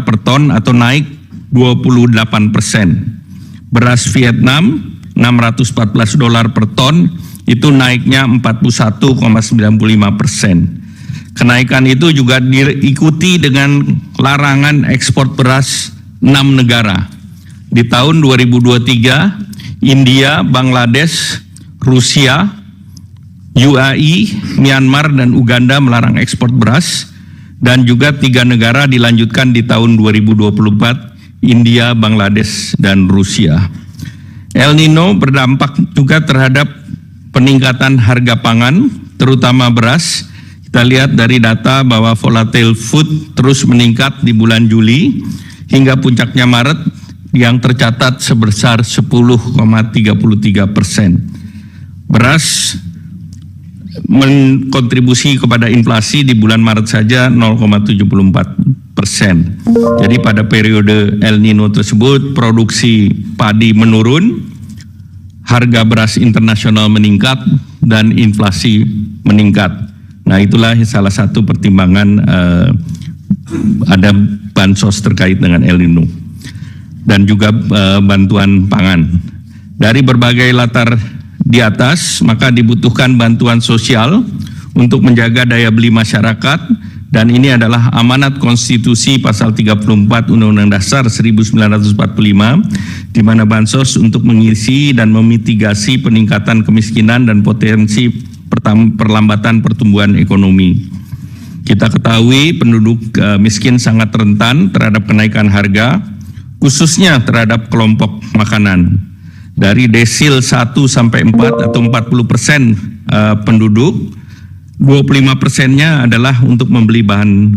per ton atau naik 28%. Beras Vietnam $614 per ton itu naiknya 41,95%. Kenaikan itu juga diikuti dengan larangan ekspor beras 6 negara. Di tahun 2023, India, Bangladesh, Rusia, UAE, Myanmar, dan Uganda melarang ekspor beras, dan juga 3 negara dilanjutkan di tahun 2024, India, Bangladesh, dan Rusia. El Nino berdampak juga terhadap peningkatan harga pangan, terutama beras. Kita lihat dari data bahwa volatile food terus meningkat di bulan Juli hingga puncaknya Maret yang tercatat sebesar 10,33%. Beras menkontribusi kepada inflasi di bulan Maret saja 0,74%. Jadi pada periode El Nino tersebut produksi padi menurun, harga beras internasional meningkat, dan inflasi meningkat. Nah, itulah salah satu pertimbangan ada bansos terkait dengan El Nino dan juga bantuan pangan. Dari berbagai latar di atas, maka dibutuhkan bantuan sosial untuk menjaga daya beli masyarakat, dan ini adalah amanat konstitusi pasal 34 Undang-Undang Dasar 1945, di mana bansos untuk mengisi dan memitigasi peningkatan kemiskinan dan potensi perlambatan pertumbuhan ekonomi. Kita ketahui penduduk miskin sangat rentan terhadap kenaikan harga, khususnya terhadap kelompok makanan. Dari desil 1 sampai 4 atau 40% penduduk, 25%-nya adalah untuk membeli bahan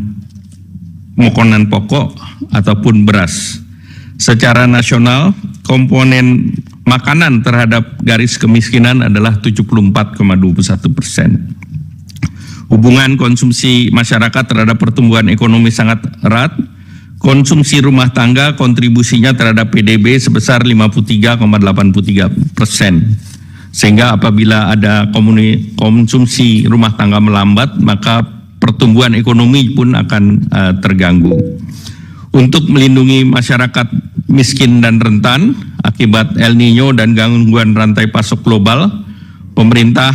makanan pokok ataupun beras. Secara nasional, komponen makanan terhadap garis kemiskinan adalah 74,21%. Hubungan konsumsi masyarakat terhadap pertumbuhan ekonomi sangat erat. Konsumsi rumah tangga kontribusinya terhadap PDB sebesar 53,83%. Sehingga apabila ada konsumsi rumah tangga melambat, maka pertumbuhan ekonomi pun akan terganggu. Untuk melindungi masyarakat miskin dan rentan akibat El Nino dan gangguan rantai pasok global, pemerintah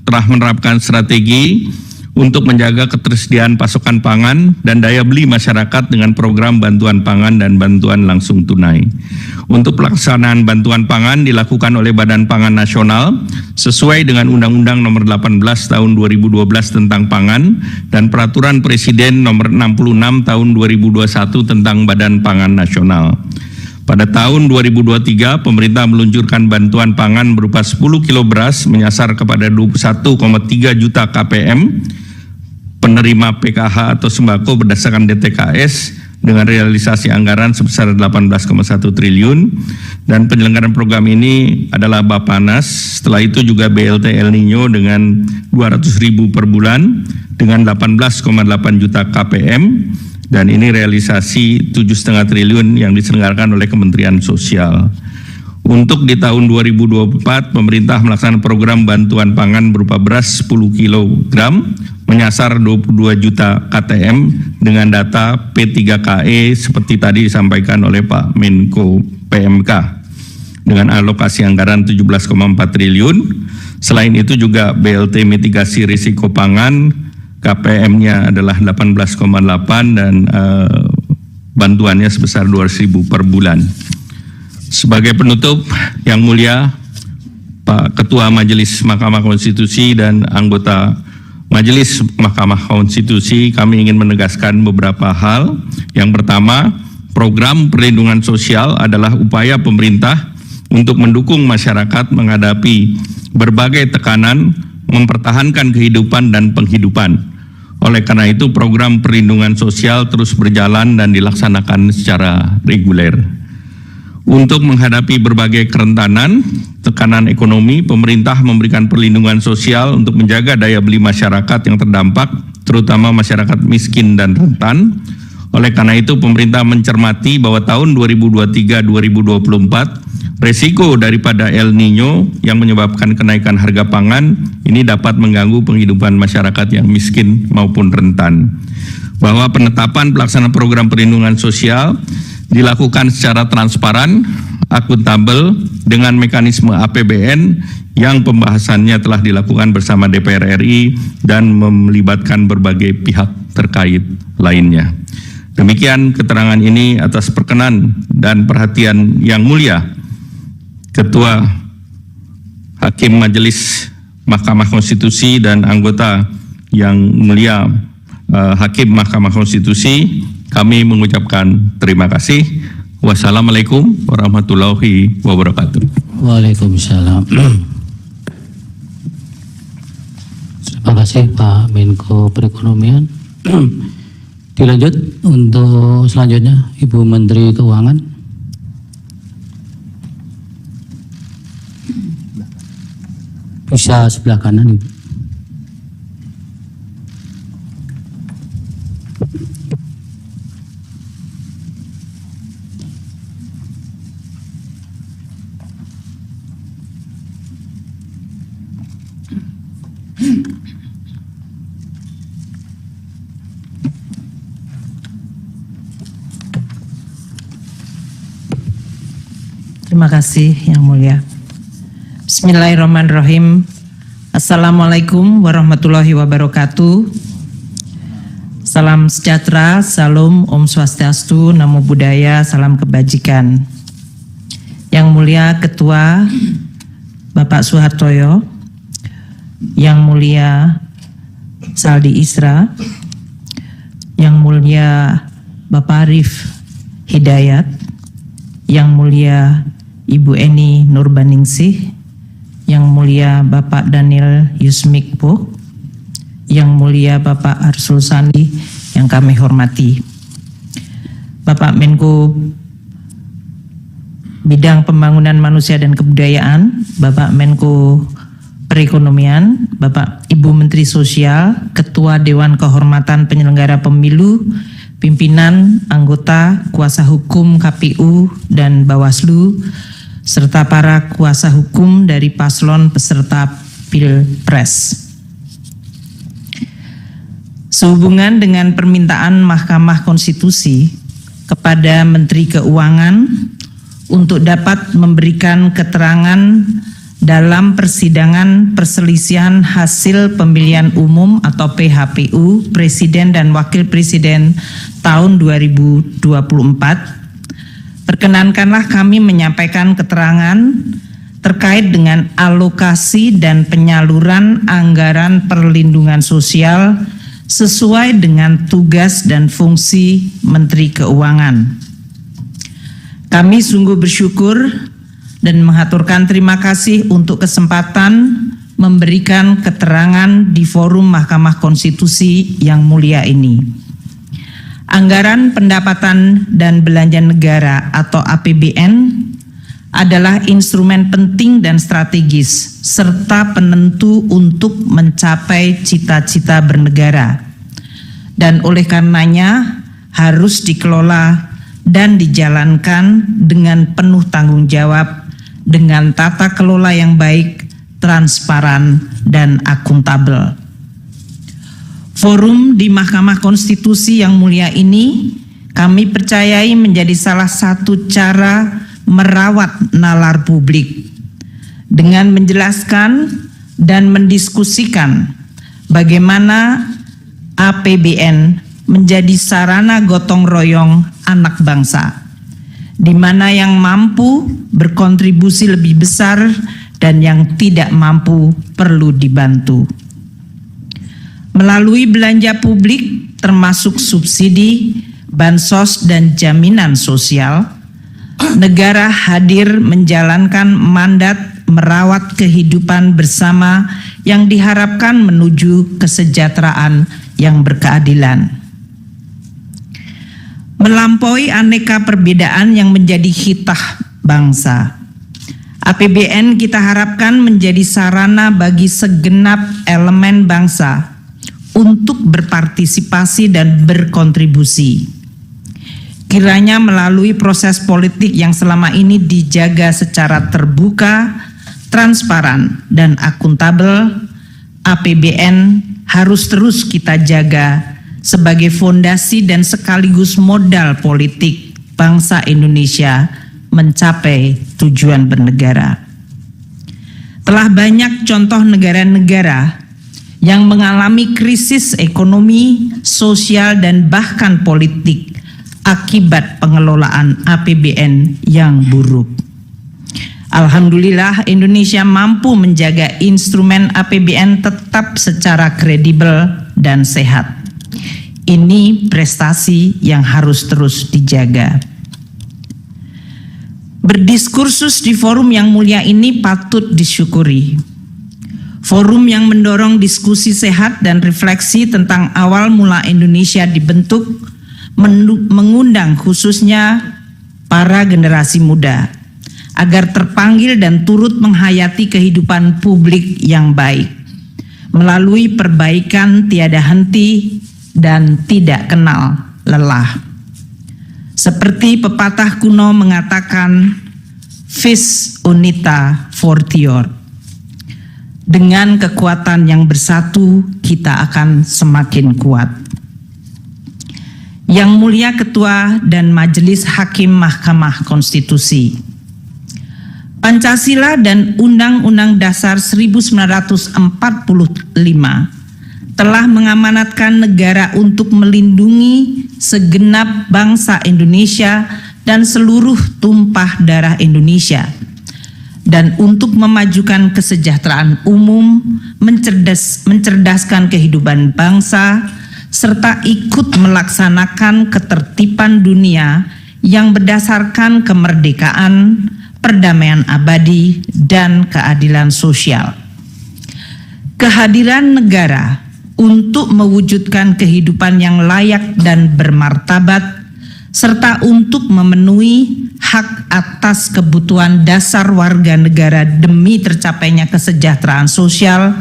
telah menerapkan strategi untuk menjaga ketersediaan pasokan pangan dan daya beli masyarakat dengan program bantuan pangan dan bantuan langsung tunai. Untuk pelaksanaan bantuan pangan dilakukan oleh Badan Pangan Nasional sesuai dengan Undang-Undang Nomor 18 Tahun 2012 tentang Pangan dan Peraturan Presiden Nomor 66 Tahun 2021 tentang Badan Pangan Nasional. Pada tahun 2023, pemerintah meluncurkan bantuan pangan berupa 10 kilo beras menyasar kepada 21,3 juta KPM penerima PKH atau sembako berdasarkan DTKS dengan realisasi anggaran sebesar 18,1 triliun, dan penyelenggaraan program ini adalah Bappenas. Setelah itu juga BLT El Nino dengan 200.000 per bulan dengan 18,8 juta KPM, dan ini realisasi 7,5 triliun yang diselenggarakan oleh Kementerian Sosial. Untuk di tahun 2024, pemerintah melaksanakan program bantuan pangan berupa beras 10 kg menyasar 22 juta KTM dengan data P3KE seperti tadi disampaikan oleh Pak Menko PMK dengan alokasi anggaran 17,4 triliun. Selain itu juga BLT mitigasi risiko pangan KPM-nya adalah 18,8 dan bantuannya sebesar 200.000 per bulan. Sebagai penutup, Yang Mulia Pak Ketua Majelis Mahkamah Konstitusi dan anggota Majelis Mahkamah Konstitusi, kami ingin menegaskan beberapa hal. Yang pertama, program perlindungan sosial adalah upaya pemerintah untuk mendukung masyarakat menghadapi berbagai tekanan, mempertahankan kehidupan dan penghidupan. Oleh karena itu, program perlindungan sosial terus berjalan dan dilaksanakan secara reguler. Untuk menghadapi berbagai kerentanan, tekanan ekonomi, pemerintah memberikan perlindungan sosial untuk menjaga daya beli masyarakat yang terdampak, terutama masyarakat miskin dan rentan. Oleh karena itu, pemerintah mencermati bahwa tahun 2023-2024, resiko daripada El Nino yang menyebabkan kenaikan harga pangan ini dapat mengganggu penghidupan masyarakat yang miskin maupun rentan. Bahwa penetapan pelaksanaan program perlindungan sosial dilakukan secara transparan, akuntabel dengan mekanisme APBN yang pembahasannya telah dilakukan bersama DPR RI dan melibatkan berbagai pihak terkait lainnya. Demikian keterangan ini atas perkenan dan perhatian Yang Mulia Ketua Hakim Majelis Mahkamah Konstitusi dan anggota Yang Mulia Hakim Mahkamah Konstitusi. Kami mengucapkan terima kasih. Wassalamualaikum warahmatullahi wabarakatuh. Waalaikumsalam. Terima kasih Pak Menko Perekonomian. Dilanjut untuk selanjutnya Ibu Menteri Keuangan. Bisa sebelah kanan Ibu. Terima kasih Yang Mulia. Bismillahirrahmanirrahim. Assalamualaikum warahmatullahi wabarakatuh. Salam sejahtera, salam, Om Swastiastu, Namo Buddhaya, salam kebajikan. Yang Mulia Ketua Bapak Suhartoyo, Yang Mulia Saldi Isra, Yang Mulia Bapak Arif Hidayat, Yang Mulia Ibu Eni Nurbaningsih, Yang Mulia Bapak Daniel Yusmikpo, Yang Mulia Bapak Arsul Sandi yang kami hormati, Bapak Menko Bidang Pembangunan Manusia dan Kebudayaan, Bapak Menko Perekonomian, Bapak Ibu Menteri Sosial, Ketua Dewan Kehormatan Penyelenggara Pemilu, pimpinan, anggota, kuasa hukum KPU dan Bawaslu, serta para kuasa hukum dari paslon peserta Pilpres. Sehubungan dengan permintaan Mahkamah Konstitusi kepada Menteri Keuangan untuk dapat memberikan keterangan dalam persidangan perselisihan hasil pemilihan umum atau PHPU Presiden dan Wakil Presiden tahun 2024, perkenankanlah kami menyampaikan keterangan terkait dengan alokasi dan penyaluran anggaran perlindungan sosial sesuai dengan tugas dan fungsi Menteri Keuangan. Kami sungguh bersyukur dan mengaturkan terima kasih untuk kesempatan memberikan keterangan di forum Mahkamah Konstitusi yang mulia ini. Anggaran pendapatan dan belanja negara atau APBN adalah instrumen penting dan strategis serta penentu untuk mencapai cita-cita bernegara, dan oleh karenanya harus dikelola dan dijalankan dengan penuh tanggung jawab dengan tata kelola yang baik, transparan, dan akuntabel. Forum di Mahkamah Konstitusi yang mulia ini kami percayai menjadi salah satu cara merawat nalar publik dengan menjelaskan dan mendiskusikan bagaimana APBN menjadi sarana gotong royong anak bangsa, di mana yang mampu berkontribusi lebih besar dan yang tidak mampu perlu dibantu. Melalui belanja publik termasuk subsidi, bansos, dan jaminan sosial, negara hadir menjalankan mandat merawat kehidupan bersama yang diharapkan menuju kesejahteraan yang berkeadilan. Melampaui aneka perbedaan yang menjadi hitah bangsa, APBN kita harapkan menjadi sarana bagi segenap elemen bangsa untuk berpartisipasi dan berkontribusi. Kiranya melalui proses politik yang selama ini dijaga secara terbuka, transparan, dan akuntabel, APBN harus terus kita jaga sebagai fondasi dan sekaligus modal politik bangsa Indonesia mencapai tujuan bernegara. Telah banyak contoh negara-negara yang mengalami krisis ekonomi, sosial, dan bahkan politik akibat pengelolaan APBN yang buruk. Alhamdulillah, Indonesia mampu menjaga instrumen APBN tetap secara kredibel dan sehat. Ini prestasi yang harus terus dijaga. Berdiskursus di forum yang mulia ini patut disyukuri. Forum yang mendorong diskusi sehat dan refleksi tentang awal mula Indonesia dibentuk, mengundang khususnya para generasi muda agar terpanggil dan turut menghayati kehidupan publik yang baik melalui perbaikan tiada henti dan tidak kenal lelah. Seperti pepatah kuno mengatakan, vis unita fortior. Dengan kekuatan yang bersatu, kita akan semakin kuat. Yang Mulia Ketua dan Majelis Hakim Mahkamah Konstitusi, Pancasila dan Undang-Undang Dasar 1945 telah mengamanatkan negara untuk melindungi segenap bangsa Indonesia dan seluruh tumpah darah Indonesia, dan untuk memajukan kesejahteraan umum, mencerdaskan kehidupan bangsa, serta ikut melaksanakan ketertiban dunia yang berdasarkan kemerdekaan, perdamaian abadi, dan keadilan sosial. Kehadiran negara untuk mewujudkan kehidupan yang layak dan bermartabat, serta untuk memenuhi hak atas kebutuhan dasar warga negara demi tercapainya kesejahteraan sosial,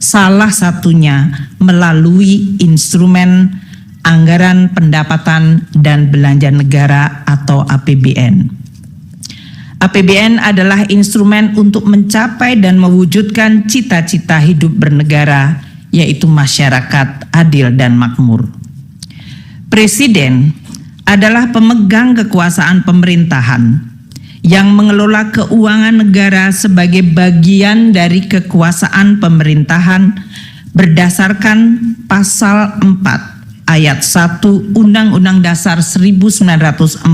salah satunya melalui instrumen anggaran pendapatan dan belanja negara atau APBN. APBN adalah instrumen untuk mencapai dan mewujudkan cita-cita hidup bernegara, yaitu masyarakat adil dan makmur. Presiden adalah pemegang kekuasaan pemerintahan yang mengelola keuangan negara sebagai bagian dari kekuasaan pemerintahan berdasarkan pasal 4 ayat 1 Undang-Undang Dasar 1945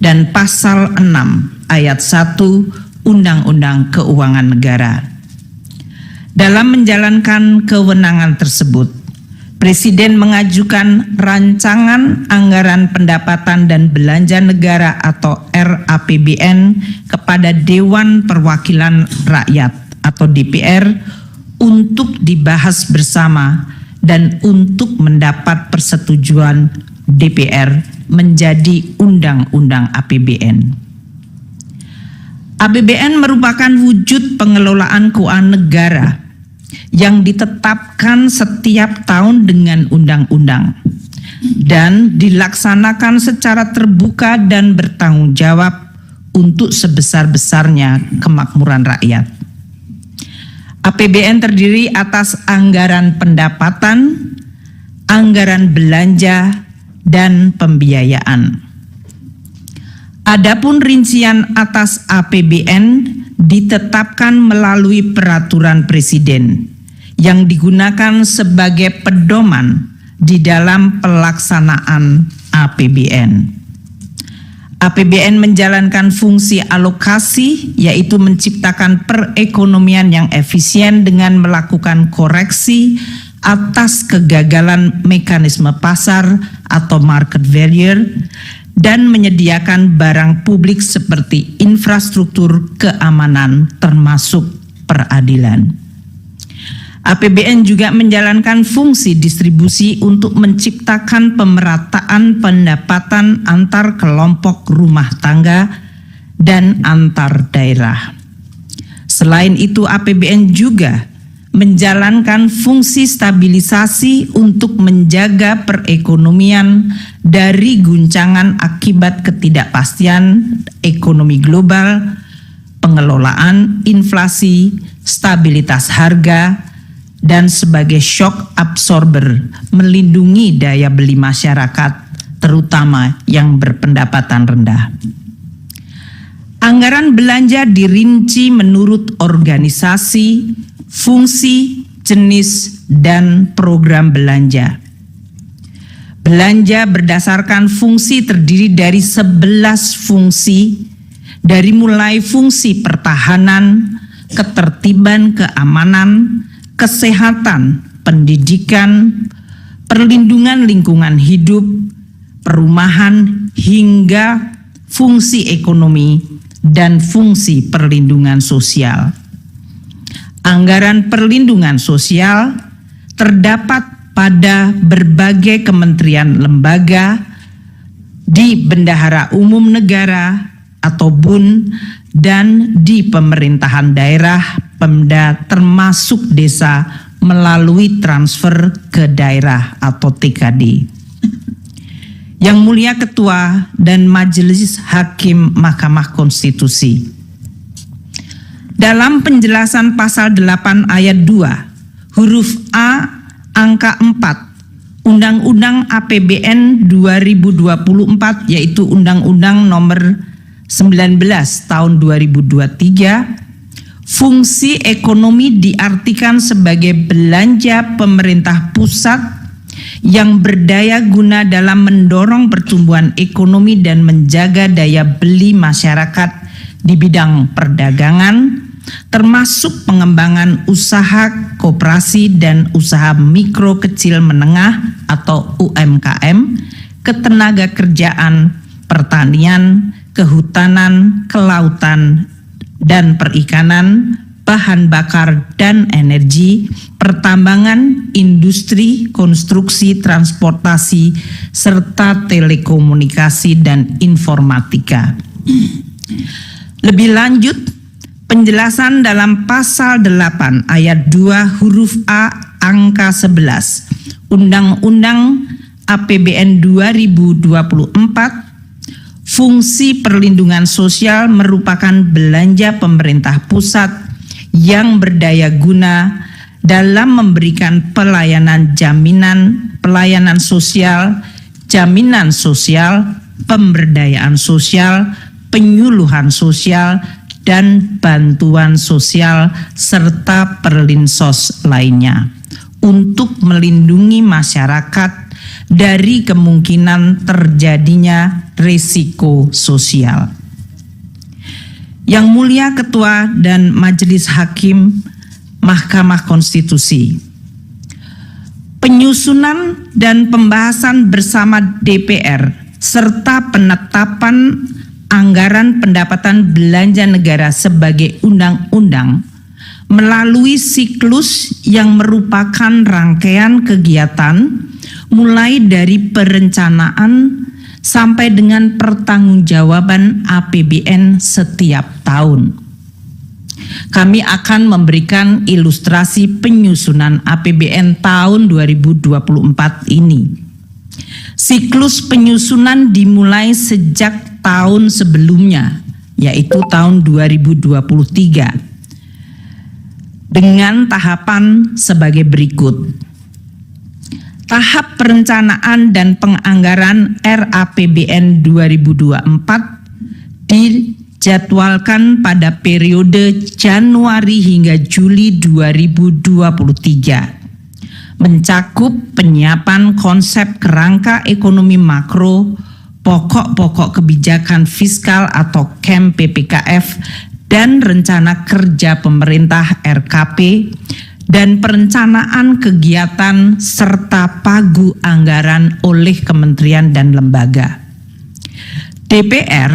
dan pasal 6 ayat 1 Undang-Undang Keuangan Negara. Dalam menjalankan kewenangan tersebut, Presiden mengajukan rancangan anggaran pendapatan dan belanja negara atau RAPBN kepada Dewan Perwakilan Rakyat atau DPR untuk dibahas bersama dan untuk mendapat persetujuan DPR menjadi Undang-Undang APBN. APBN merupakan wujud pengelolaan keuangan negara yang ditetapkan setiap tahun dengan undang-undang dan dilaksanakan secara terbuka dan bertanggung jawab untuk sebesar-besarnya kemakmuran rakyat. APBN terdiri atas anggaran pendapatan, anggaran belanja, dan pembiayaan. Adapun rincian atas APBN ditetapkan melalui peraturan Presiden yang digunakan sebagai pedoman di dalam pelaksanaan APBN. APBN menjalankan fungsi alokasi, yaitu menciptakan perekonomian yang efisien dengan melakukan koreksi atas kegagalan mekanisme pasar atau market failure dan menyediakan barang publik seperti infrastruktur keamanan termasuk peradilan. APBN juga menjalankan fungsi distribusi untuk menciptakan pemerataan pendapatan antar kelompok rumah tangga dan antar daerah. Selain itu, APBN juga menjalankan fungsi stabilisasi untuk menjaga perekonomian dari guncangan akibat ketidakpastian ekonomi global, pengelolaan inflasi, stabilitas harga, dan sebagai shock absorber melindungi daya beli masyarakat, terutama yang berpendapatan rendah. Anggaran belanja dirinci menurut organisasi, fungsi, jenis, dan program belanja. Belanja berdasarkan fungsi terdiri dari 11 fungsi, dari mulai fungsi pertahanan, ketertiban keamanan, kesehatan, pendidikan, perlindungan lingkungan hidup, perumahan, hingga fungsi ekonomi dan fungsi perlindungan sosial. Anggaran perlindungan sosial terdapat pada berbagai kementerian lembaga, di Bendahara Umum Negara atau BUN, dan di pemerintahan daerah Pemda termasuk desa melalui transfer ke daerah atau TKD. Yang Mulia Ketua dan Majelis Hakim Mahkamah Konstitusi, dalam penjelasan pasal 8 ayat 2 huruf A angka 4 Undang-Undang APBN 2024, yaitu Undang-Undang nomor tahun 2023, fungsi ekonomi diartikan sebagai belanja pemerintah pusat yang berdaya guna dalam mendorong pertumbuhan ekonomi dan menjaga daya beli masyarakat di bidang perdagangan, termasuk pengembangan usaha koperasi dan usaha mikro kecil menengah atau UMKM, ketenaga kerjaan, pertanian, kehutanan, kelautan, dan perikanan, bahan bakar dan energi, pertambangan, industri, konstruksi, transportasi, serta telekomunikasi dan informatika. Lebih lanjut, penjelasan dalam pasal 8 ayat 2 huruf A angka 11 Undang-Undang APBN 2024, fungsi perlindungan sosial merupakan belanja pemerintah pusat yang berdaya guna dalam memberikan pelayanan pelayanan sosial, jaminan sosial, pemberdayaan sosial, penyuluhan sosial, dan bantuan sosial serta perlinsos lainnya untuk melindungi masyarakat dari kemungkinan terjadinya risiko sosial. Yang Mulia Ketua dan Majelis Hakim Mahkamah Konstitusi, penyusunan dan pembahasan bersama DPR serta penetapan anggaran pendapatan belanja negara sebagai undang-undang melalui siklus yang merupakan rangkaian kegiatan mulai dari perencanaan sampai dengan pertanggungjawaban APBN setiap tahun. Kami akan memberikan ilustrasi penyusunan APBN tahun 2024 ini. Siklus penyusunan dimulai sejak tahun sebelumnya, yaitu tahun 2023, dengan tahapan sebagai berikut. Tahap perencanaan dan penganggaran RAPBN 2024 dijadwalkan pada periode Januari hingga Juli 2023, mencakup penyiapan konsep kerangka ekonomi makro, pokok-pokok kebijakan fiskal atau KEM PPKF, dan rencana kerja pemerintah RKP, dan perencanaan kegiatan serta pagu anggaran oleh kementerian dan lembaga. DPR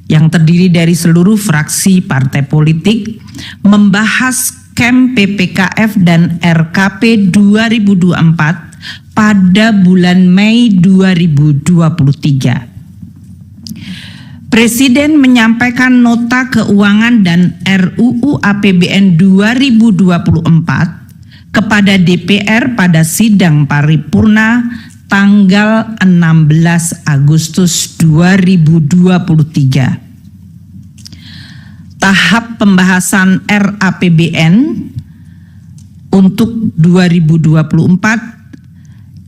yang terdiri dari seluruh fraksi partai politik membahas KEM PPKF dan RKP 2024 pada bulan Mei 2023. Presiden menyampaikan nota keuangan dan RUU APBN 2024 kepada DPR pada sidang paripurna tanggal 16 Agustus 2023. Tahap pembahasan RAPBN untuk 2024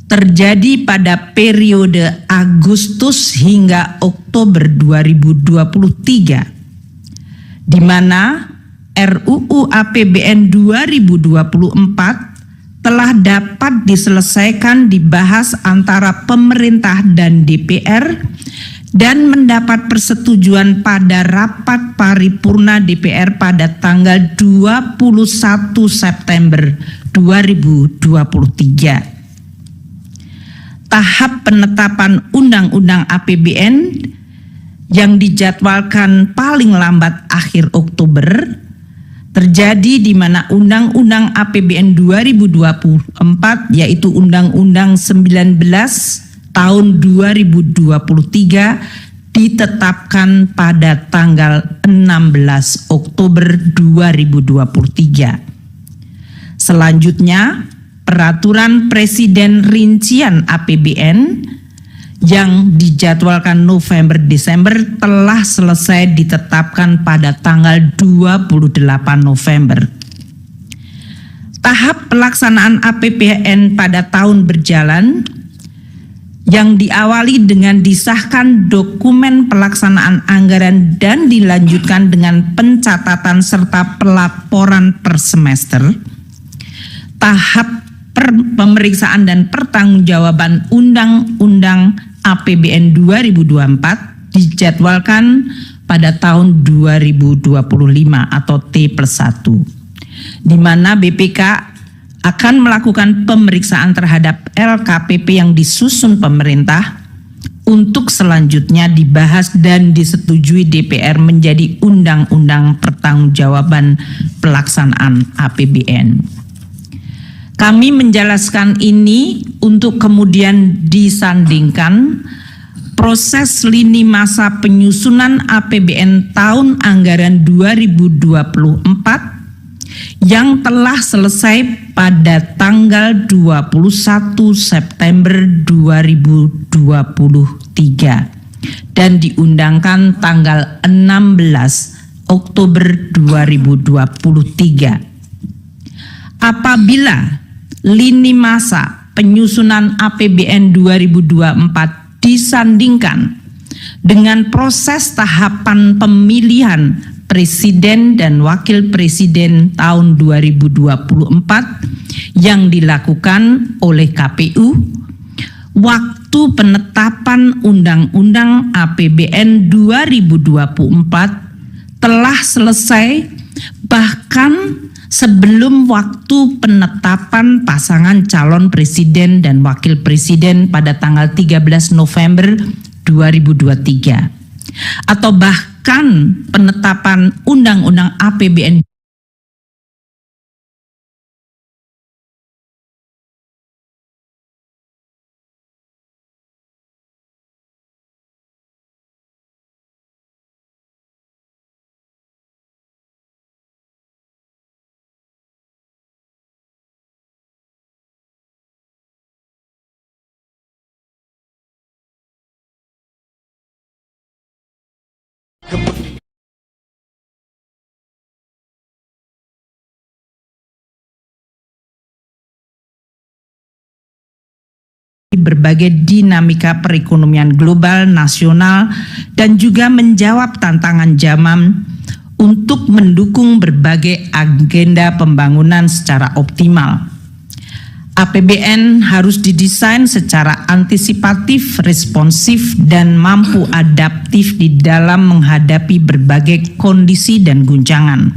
terjadi pada periode Agustus hingga Oktober 2023, di mana RUU APBN 2024 telah dapat diselesaikan dibahas antara pemerintah dan DPR dan mendapat persetujuan pada rapat paripurna DPR pada tanggal 21 September 2023. Tahap penetapan Undang-Undang APBN yang dijadwalkan paling lambat akhir Oktober terjadi di mana Undang-Undang APBN 2024 yaitu Undang-Undang 19 tahun 2023 ditetapkan pada tanggal 16 Oktober 2023. Selanjutnya, Peraturan Presiden Rincian APBN yang dijadwalkan November-Desember telah selesai ditetapkan pada tanggal 28 November. Tahap pelaksanaan APBN pada tahun berjalan yang diawali dengan disahkan dokumen pelaksanaan anggaran dan dilanjutkan dengan pencatatan serta pelaporan per semester. Tahap pemeriksaan dan pertanggungjawaban Undang-Undang APBN 2024 dijadwalkan pada tahun 2025 atau T+1, di mana BPK akan melakukan pemeriksaan terhadap LKPP yang disusun pemerintah untuk selanjutnya dibahas dan disetujui DPR menjadi Undang-Undang Pertanggungjawaban Pelaksanaan APBN. Kami menjelaskan ini untuk kemudian disandingkan proses lini masa penyusunan APBN tahun anggaran 2024 yang telah selesai pada tanggal 21 September 2023 dan diundangkan tanggal 16 Oktober 2023. Apabila lini masa penyusunan APBN 2024 disandingkan dengan proses tahapan pemilihan Presiden dan Wakil Presiden tahun 2024 yang dilakukan oleh KPU, waktu penetapan Undang-Undang APBN 2024 telah selesai bahkan sebelum waktu penetapan pasangan calon presiden dan wakil presiden pada tanggal 13 November 2023 atau bahkan penetapan Undang-Undang APBN berbagai dinamika perekonomian global, nasional, dan juga menjawab tantangan zaman untuk mendukung berbagai agenda pembangunan secara optimal. APBN harus didesain secara antisipatif, responsif, dan mampu adaptif di dalam menghadapi berbagai kondisi dan guncangan.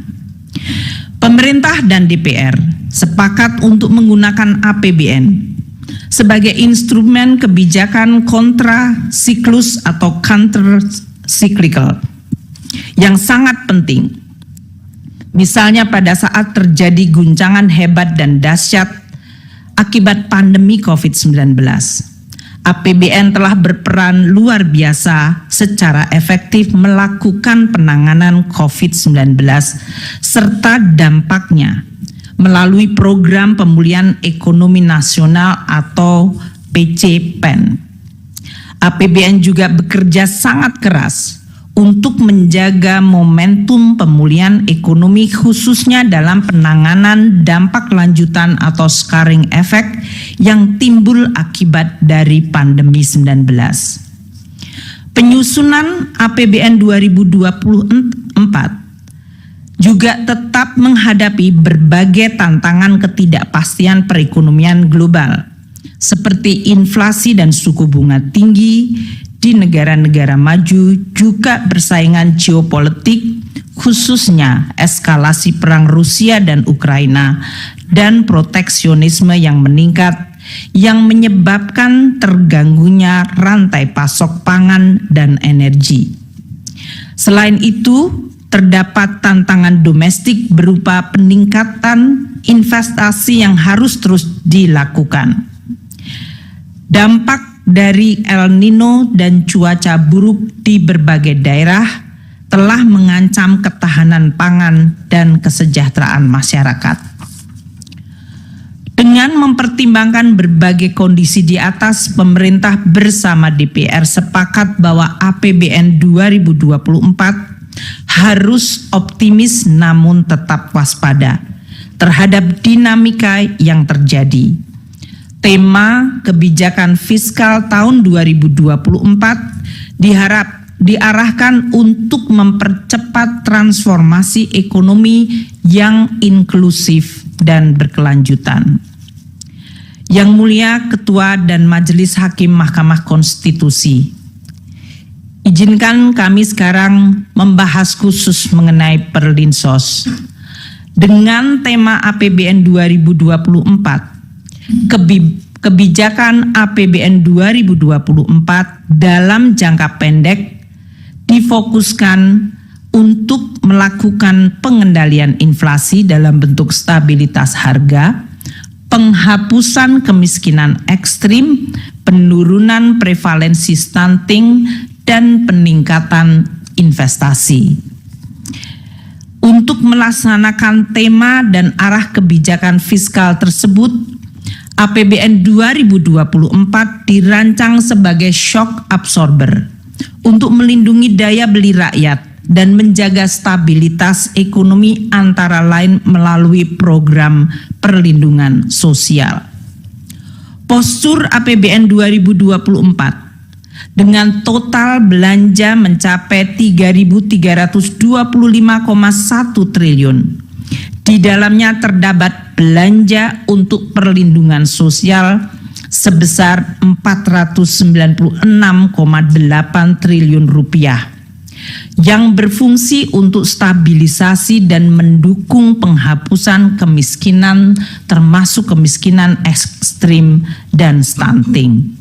Pemerintah dan DPR sepakat untuk menggunakan APBN sebagai instrumen kebijakan kontra siklus atau counter cyclical yang sangat penting. Misalnya pada saat terjadi guncangan hebat dan dahsyat akibat pandemi COVID-19, APBN telah berperan luar biasa secara efektif melakukan penanganan COVID-19 serta dampaknya melalui Program Pemulihan Ekonomi Nasional atau PCPEN. APBN juga bekerja sangat keras untuk menjaga momentum pemulihan ekonomi khususnya dalam penanganan dampak lanjutan atau scarring effect yang timbul akibat dari pandemi 19. Penyusunan APBN 2024 juga tetap menghadapi berbagai tantangan ketidakpastian perekonomian global seperti inflasi dan suku bunga tinggi di negara-negara maju, juga persaingan geopolitik khususnya eskalasi perang Rusia dan Ukraina dan proteksionisme yang meningkat yang menyebabkan terganggunya rantai pasok pangan dan energi. Selain itu, terdapat tantangan domestik berupa peningkatan investasi yang harus terus dilakukan. Dampak dari El Nino dan cuaca buruk di berbagai daerah telah mengancam ketahanan pangan dan kesejahteraan masyarakat. Dengan mempertimbangkan berbagai kondisi di atas, pemerintah bersama DPR sepakat bahwa APBN 2024 harus optimis namun tetap waspada terhadap dinamika yang terjadi. tema kebijakan fiskal tahun 2024 diarahkan untuk mempercepat transformasi ekonomi yang inklusif dan berkelanjutan. Yang Mulia Ketua dan Majelis Hakim Mahkamah Konstitusi, izinkan kami sekarang membahas khusus mengenai Perlinsos. Dengan tema APBN 2024, kebijakan APBN 2024 dalam jangka pendek difokuskan untuk melakukan pengendalian inflasi dalam bentuk stabilitas harga, penghapusan kemiskinan ekstrim, penurunan prevalensi stunting, dan peningkatan investasi. Untuk melaksanakan tema dan arah kebijakan fiskal tersebut, APBN 2024 dirancang sebagai shock absorber untuk melindungi daya beli rakyat dan menjaga stabilitas ekonomi antara lain melalui program perlindungan sosial. Postur APBN 2024 dengan total belanja mencapai 3.325,1 triliun. Di dalamnya terdapat belanja untuk perlindungan sosial sebesar 496,8 triliun rupiah yang berfungsi untuk stabilisasi dan mendukung penghapusan kemiskinan termasuk kemiskinan ekstrim dan stunting.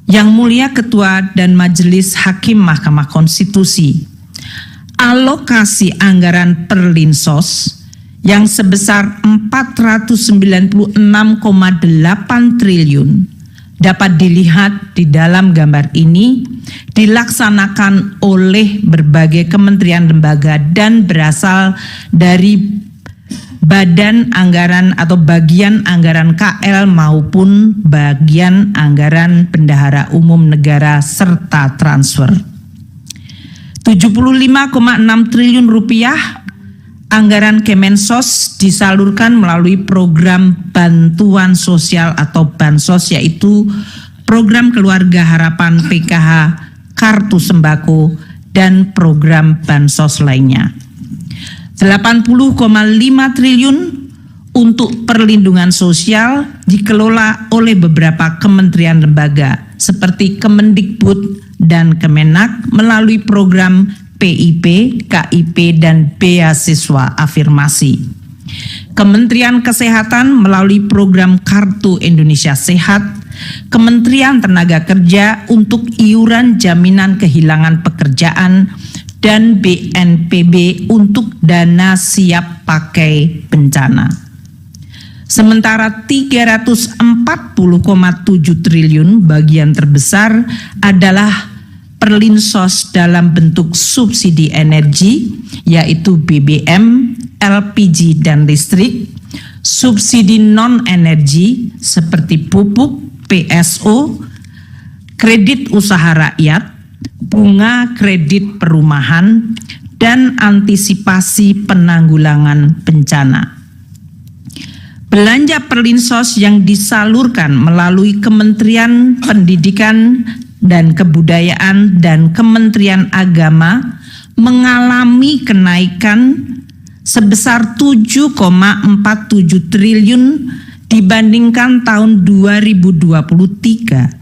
Yang Mulia Ketua dan Majelis Hakim Mahkamah Konstitusi, alokasi anggaran Perlinsos yang sebesar 496,8 triliun dapat dilihat di dalam gambar ini dilaksanakan oleh berbagai kementerian lembaga dan berasal dari badan anggaran atau bagian anggaran KL maupun bagian anggaran bendahara umum negara serta transfer. 75,6 triliun rupiah anggaran Kemensos disalurkan melalui program bantuan sosial atau Bansos, yaitu program Keluarga Harapan PKH, Kartu Sembako, dan program Bansos lainnya. 80,5 triliun untuk perlindungan sosial dikelola oleh beberapa kementerian lembaga seperti Kemendikbud dan Kemenak melalui program PIP, KIP, dan beasiswa afirmasi. Kementerian Kesehatan melalui program Kartu Indonesia Sehat, Kementerian Tenaga Kerja untuk iuran jaminan kehilangan pekerjaan, dan BNPB untuk dana siap pakai bencana. Sementara 340,7 triliun bagian terbesar adalah Perlinsos dalam bentuk subsidi energi, yaitu BBM, LPG, dan listrik, subsidi non-energi seperti pupuk, PSO, kredit usaha rakyat, bunga kredit perumahan, dan antisipasi penanggulangan bencana. Belanja Perlinsos yang disalurkan melalui Kementerian Pendidikan dan Kebudayaan dan Kementerian Agama mengalami kenaikan sebesar 7,47 triliun dibandingkan tahun 2023.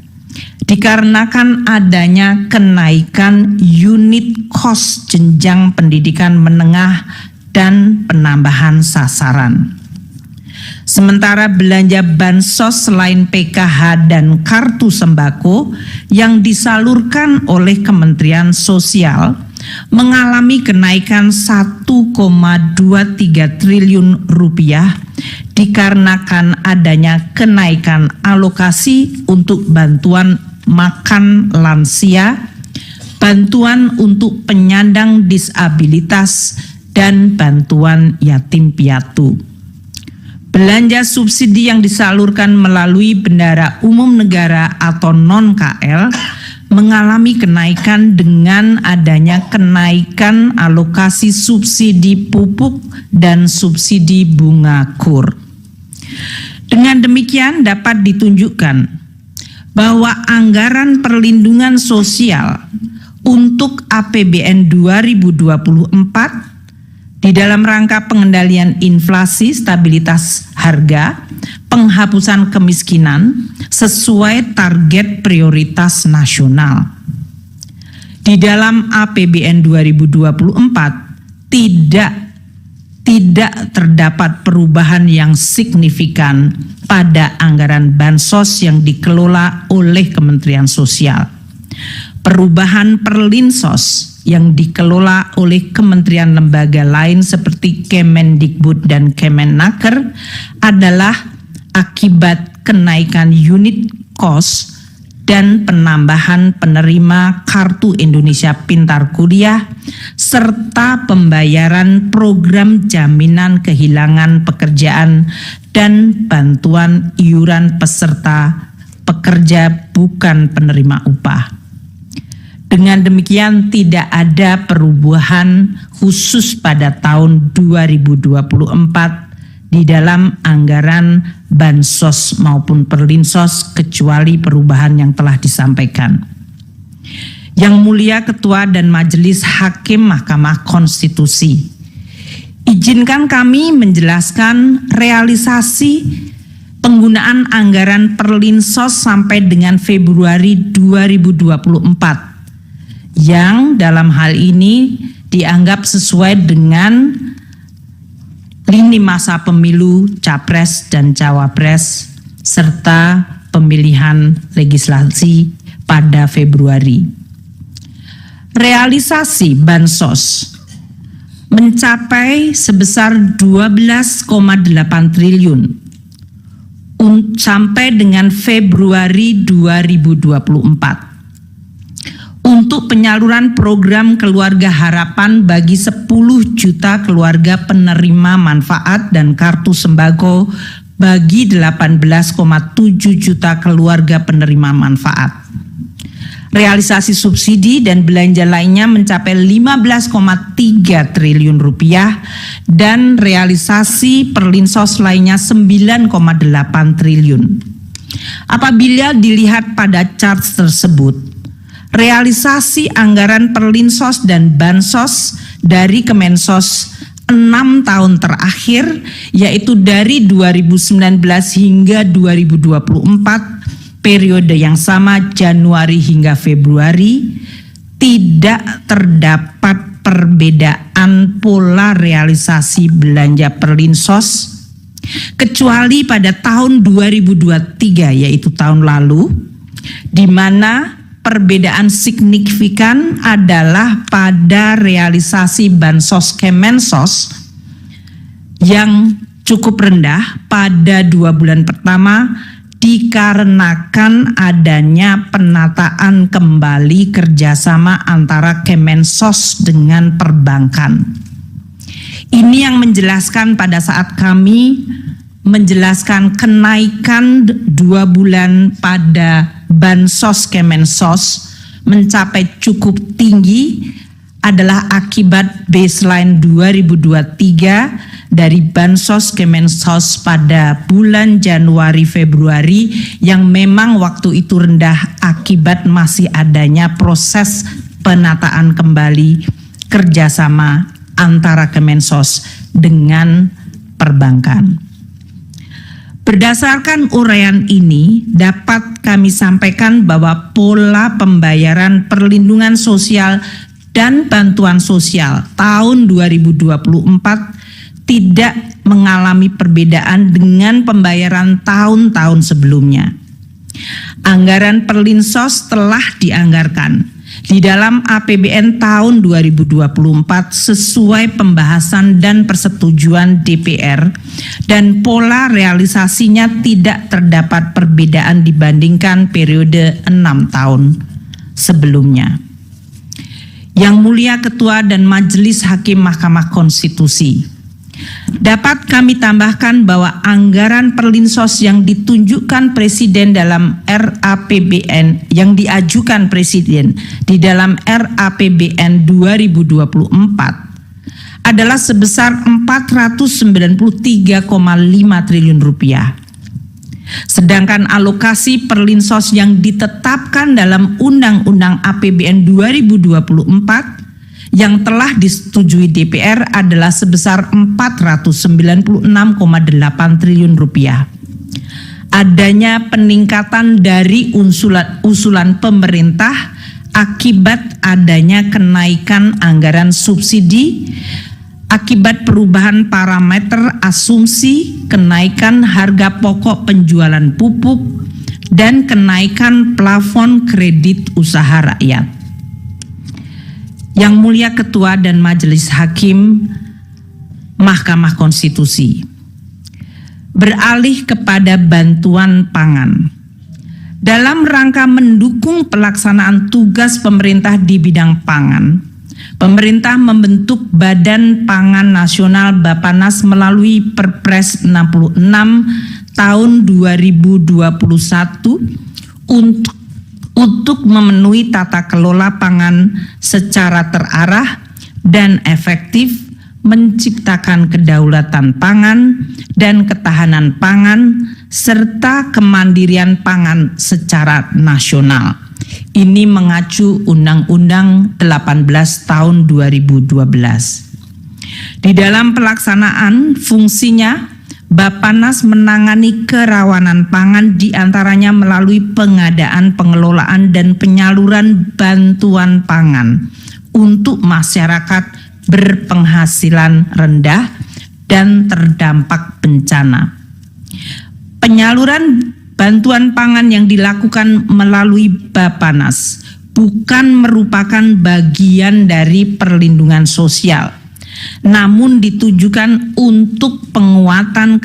Dikarenakan adanya kenaikan unit cost jenjang pendidikan menengah dan penambahan sasaran. Sementara belanja Bansos selain PKH dan Kartu Sembako yang disalurkan oleh Kementerian Sosial mengalami kenaikan 1,23 triliun rupiah dikarenakan adanya kenaikan alokasi untuk bantuan makan lansia, bantuan untuk penyandang disabilitas, dan bantuan yatim piatu. Belanja subsidi yang disalurkan melalui bendahara umum negara atau non-KL mengalami kenaikan dengan adanya kenaikan alokasi subsidi pupuk dan subsidi bunga KUR. Dengan demikian dapat ditunjukkan bahwa anggaran perlindungan sosial untuk APBN 2024 di dalam rangka pengendalian inflasi, stabilitas harga, penghapusan kemiskinan sesuai target prioritas nasional. Di dalam APBN 2024 tidak terdapat perubahan yang signifikan pada anggaran bansos yang dikelola oleh Kementerian Sosial. Perubahan perlinsos yang dikelola oleh kementerian lembaga lain seperti Kemendikbud dan Kemenaker adalah akibat kenaikan unit cost dan penambahan penerima Kartu Indonesia Pintar Kuliah serta pembayaran program jaminan kehilangan pekerjaan dan bantuan iuran peserta pekerja bukan penerima upah. Dengan demikian tidak ada perubahan khusus pada tahun 2024 di dalam anggaran bansos maupun perlinsos kecuali perubahan yang telah disampaikan. Yang Mulia Ketua dan Majelis Hakim Mahkamah Konstitusi, izinkan kami menjelaskan realisasi penggunaan anggaran perlinsos sampai dengan Februari 2024 yang dalam hal ini dianggap sesuai dengan lini masa pemilu Capres dan Cawapres serta pemilihan legislasi pada Februari. Realisasi bansos mencapai sebesar 12,8 triliun sampai dengan Februari 2024. Untuk penyaluran program Keluarga Harapan bagi 10 juta keluarga penerima manfaat dan kartu sembako bagi 18,7 juta keluarga penerima manfaat. Realisasi subsidi dan belanja lainnya mencapai 15,3 triliun rupiah dan realisasi perlinsos lainnya 9,8 triliun. Apabila dilihat pada chart tersebut, realisasi anggaran perlinsos dan bansos dari Kemensos 6 tahun terakhir, yaitu dari 2019 hingga 2024, periode yang sama Januari hingga Februari, tidak terdapat perbedaan pola realisasi belanja perlinsos, kecuali pada tahun 2023, yaitu tahun lalu, di mana perbedaan signifikan adalah pada realisasi bansos Kemensos yang cukup rendah pada 2 bulan pertama dikarenakan adanya penataan kembali kerjasama antara Kemensos dengan perbankan. Ini yang menjelaskan pada saat kami menjelaskan kenaikan 2 bulan pada bansos Kemensos mencapai cukup tinggi adalah akibat baseline 2023 dari bansos Kemensos pada bulan Januari Februari yang memang waktu itu rendah akibat masih adanya proses penataan kembali kerjasama antara Kemensos dengan perbankan. Berdasarkan uraian ini, dapat kami sampaikan bahwa pola pembayaran perlindungan sosial dan bantuan sosial tahun 2024 tidak mengalami perbedaan dengan pembayaran tahun-tahun sebelumnya. Anggaran perlinsos telah dianggarkan di dalam APBN tahun 2024 sesuai pembahasan dan persetujuan DPR dan pola realisasinya tidak terdapat perbedaan dibandingkan periode 6 tahun sebelumnya. Yang Mulia Ketua dan Majelis Hakim Mahkamah Konstitusi, dapat kami tambahkan bahwa anggaran perlinsos yang ditunjukkan Presiden dalam RAPBN yang diajukan Presiden di dalam RAPBN 2024 adalah sebesar 493,5 triliun rupiah. Sedangkan alokasi perlinsos yang ditetapkan dalam Undang-Undang APBN 2024 yang telah disetujui DPR adalah sebesar 496,8 triliun rupiah. Adanya peningkatan dari usulan pemerintah akibat adanya kenaikan anggaran subsidi, akibat perubahan parameter asumsi, kenaikan harga pokok penjualan pupuk, dan kenaikan plafon kredit usaha rakyat. Yang Mulia Ketua dan Majelis Hakim Mahkamah Konstitusi, beralih kepada bantuan pangan. Dalam rangka mendukung pelaksanaan tugas pemerintah di bidang pangan, pemerintah membentuk Badan Pangan Nasional Bappenas melalui Perpres 66 tahun 2021 untuk memenuhi tata kelola pangan secara terarah dan efektif, menciptakan kedaulatan pangan dan ketahanan pangan serta kemandirian pangan secara nasional. Ini mengacu Undang-Undang 18 tahun 2012. Di dalam pelaksanaan fungsinya, Bappenas menangani kerawanan pangan diantaranya melalui pengadaan, pengelolaan, dan penyaluran bantuan pangan untuk masyarakat berpenghasilan rendah dan terdampak bencana. Penyaluran bantuan pangan yang dilakukan melalui Bappenas bukan merupakan bagian dari perlindungan sosial, namun ditujukan untuk penguatan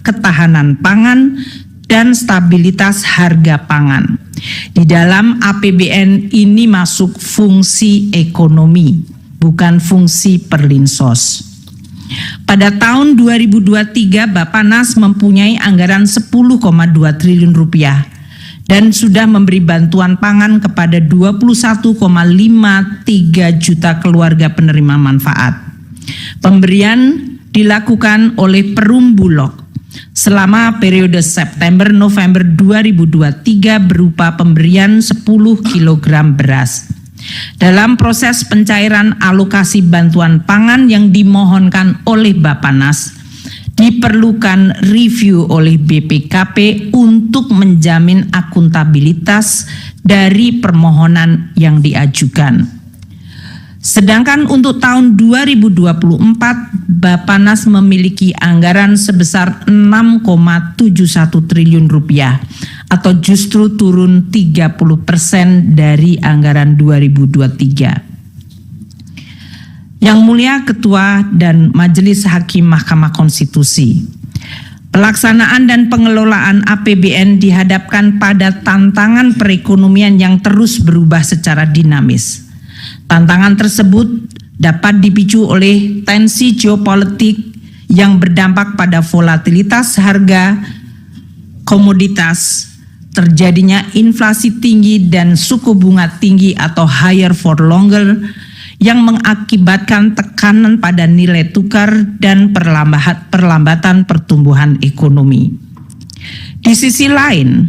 ketahanan pangan dan stabilitas harga pangan. Di dalam APBN ini masuk fungsi ekonomi, bukan fungsi perlinsos. Pada tahun 2023, Bappenas mempunyai anggaran 10,2 triliun rupiah dan sudah memberi bantuan pangan kepada 21,53 juta keluarga penerima manfaat. Pemberian dilakukan oleh Perum Bulog selama periode September-November 2023 berupa pemberian 10 kg beras. Dalam proses pencairan alokasi bantuan pangan yang dimohonkan oleh Bappenas, diperlukan review oleh BPKP untuk menjamin akuntabilitas dari permohonan yang diajukan. Sedangkan untuk tahun 2024, Bappenas memiliki anggaran sebesar 6,71 triliun rupiah atau justru turun 30% dari anggaran 2023. Yang Mulia Ketua dan Majelis Hakim Mahkamah Konstitusi, pelaksanaan dan pengelolaan APBN dihadapkan pada tantangan perekonomian yang terus berubah secara dinamis. Tantangan tersebut dapat dipicu oleh tensi geopolitik yang berdampak pada volatilitas harga komoditas, terjadinya inflasi tinggi dan suku bunga tinggi atau higher for longer yang mengakibatkan tekanan pada nilai tukar dan perlambatan pertumbuhan ekonomi. Di sisi lain,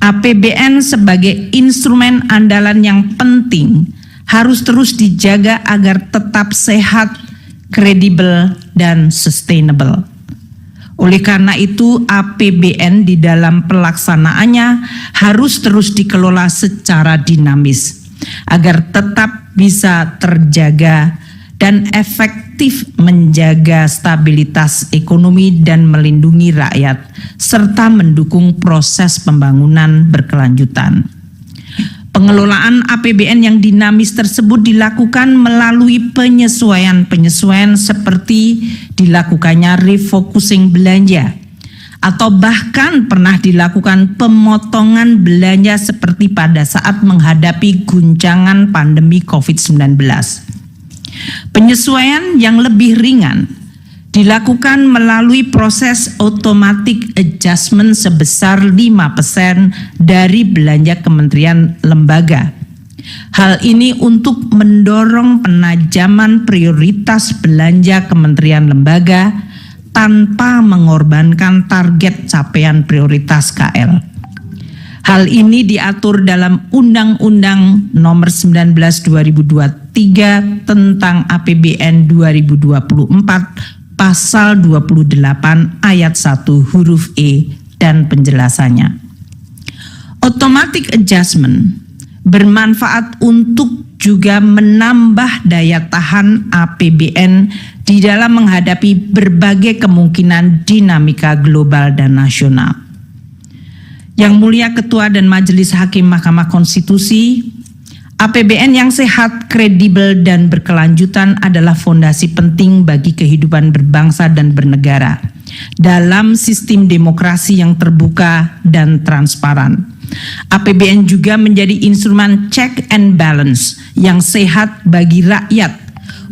APBN sebagai instrumen andalan yang penting harus terus dijaga agar tetap sehat, kredibel, dan sustainable. Oleh karena itu, APBN di dalam pelaksanaannya harus terus dikelola secara dinamis agar tetap bisa terjaga dan efektif menjaga stabilitas ekonomi dan melindungi rakyat serta mendukung proses pembangunan berkelanjutan. Pengelolaan APBN yang dinamis tersebut dilakukan melalui penyesuaian-penyesuaian seperti dilakukannya refocusing belanja atau bahkan pernah dilakukan pemotongan belanja seperti pada saat menghadapi guncangan pandemi COVID-19. Penyesuaian yang lebih ringan dilakukan melalui proses automatic adjustment sebesar 5% dari belanja kementerian lembaga. Hal ini untuk mendorong penajaman prioritas belanja kementerian lembaga tanpa mengorbankan target capaian prioritas KL. Hal ini diatur dalam Undang-Undang Nomor 19 2023 tentang APBN 2024 Pasal 28 Ayat 1 huruf E dan penjelasannya. Automatic adjustment bermanfaat untuk juga menambah daya tahan APBN di dalam menghadapi berbagai kemungkinan dinamika global dan nasional. Yang Mulia Ketua dan Majelis Hakim Mahkamah Konstitusi, APBN yang sehat, kredibel, dan berkelanjutan adalah fondasi penting bagi kehidupan berbangsa dan bernegara dalam sistem demokrasi yang terbuka dan transparan. APBN juga menjadi instrumen check and balance yang sehat bagi rakyat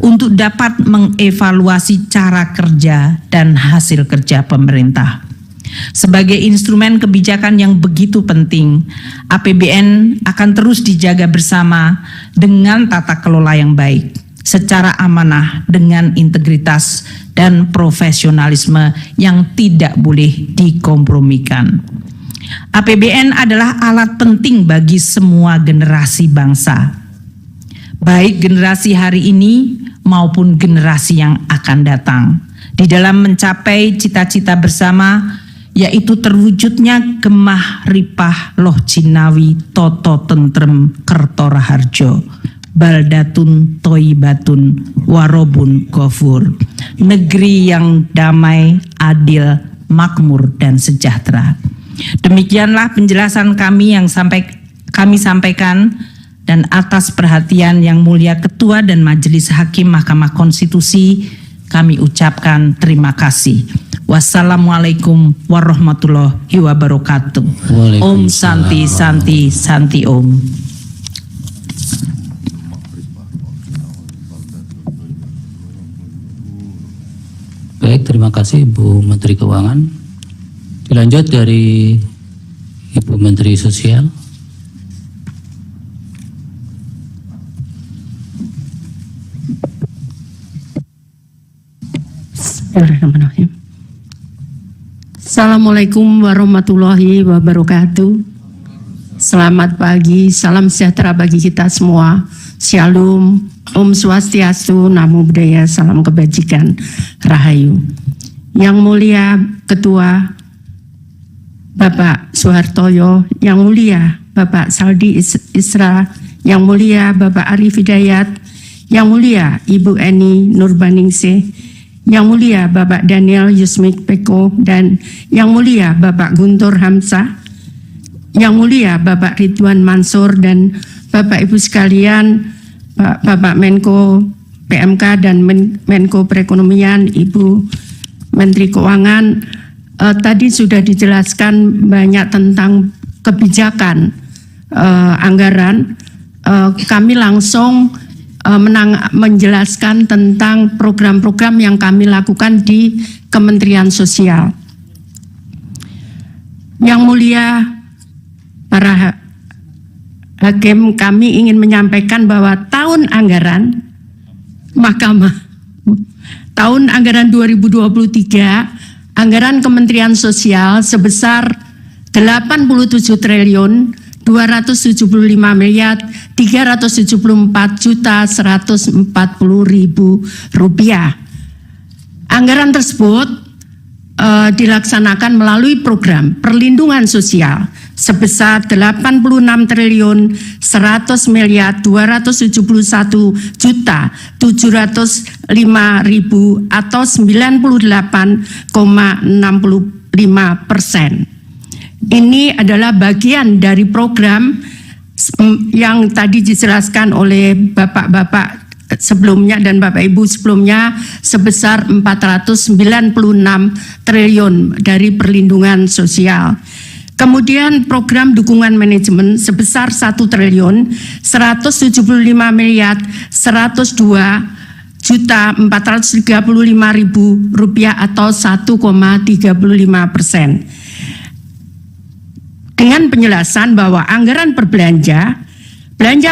untuk dapat mengevaluasi cara kerja dan hasil kerja pemerintah. Sebagai instrumen kebijakan yang begitu penting, APBN akan terus dijaga bersama dengan tata kelola yang baik, secara amanah dengan integritas dan profesionalisme yang tidak boleh dikompromikan. APBN adalah alat penting bagi semua generasi bangsa, baik generasi hari ini maupun generasi yang akan datang, di dalam mencapai cita-cita bersama, yaitu terwujudnya gemah ripah loh Cinawi toto tentrem kerto raharjo baldatun toibatun warobun gofur, negeri yang damai, adil, makmur, dan sejahtera. Demikianlah penjelasan kami yang kami sampaikan, dan atas perhatian Yang Mulia Ketua dan Majelis Hakim Mahkamah Konstitusi kami ucapkan terima kasih. Wassalamualaikum warahmatullahi wabarakatuh. Om Santi Santi Santi Om. Baik, terima kasih Ibu Menteri Keuangan. Dilanjut dari Ibu Menteri Sosial. Bismillahirrahmanirrahim. Assalamualaikum warahmatullahi wabarakatuh. Selamat pagi, salam sejahtera bagi kita semua. Shalom, Om Swastiastu, Namo Buddhaya, salam kebajikan, Rahayu. Yang Mulia Ketua Bapak Soehartoyo, Yang Mulia Bapak Saldi Isra, Yang Mulia Bapak Arif Hidayat, Yang Mulia Ibu Eni Nurbaningsih, Yang Mulia Bapak Daniel Yusmik Peko, dan Yang Mulia Bapak Guntur Hamzah, Yang Mulia Bapak Ridwan Mansur, dan Bapak Ibu sekalian, Bapak Menko PMK dan Menko Perekonomian, Ibu Menteri Keuangan, tadi sudah dijelaskan banyak tentang kebijakan anggaran. Kami langsung menjelaskan tentang program-program yang kami lakukan di Kementerian Sosial. Yang Mulia para hakim, kami ingin menyampaikan bahwa tahun anggaran Mahkamah tahun anggaran 2023 anggaran Kementerian Sosial sebesar 87 triliun 275 miliar 374 juta 140.000 rupiah. Anggaran tersebut dilaksanakan melalui program perlindungan sosial sebesar 86 triliun 100 miliar 271 juta 705.000 atau 98,65%. Ini adalah bagian dari program yang tadi dijelaskan oleh bapak-bapak sebelumnya dan bapak ibu sebelumnya sebesar 496 triliun dari perlindungan sosial. Kemudian program dukungan manajemen sebesar 1 triliun 175 miliar 102 juta 435.000 rupiah atau 1,35%. Dengan penjelasan bahwa anggaran belanja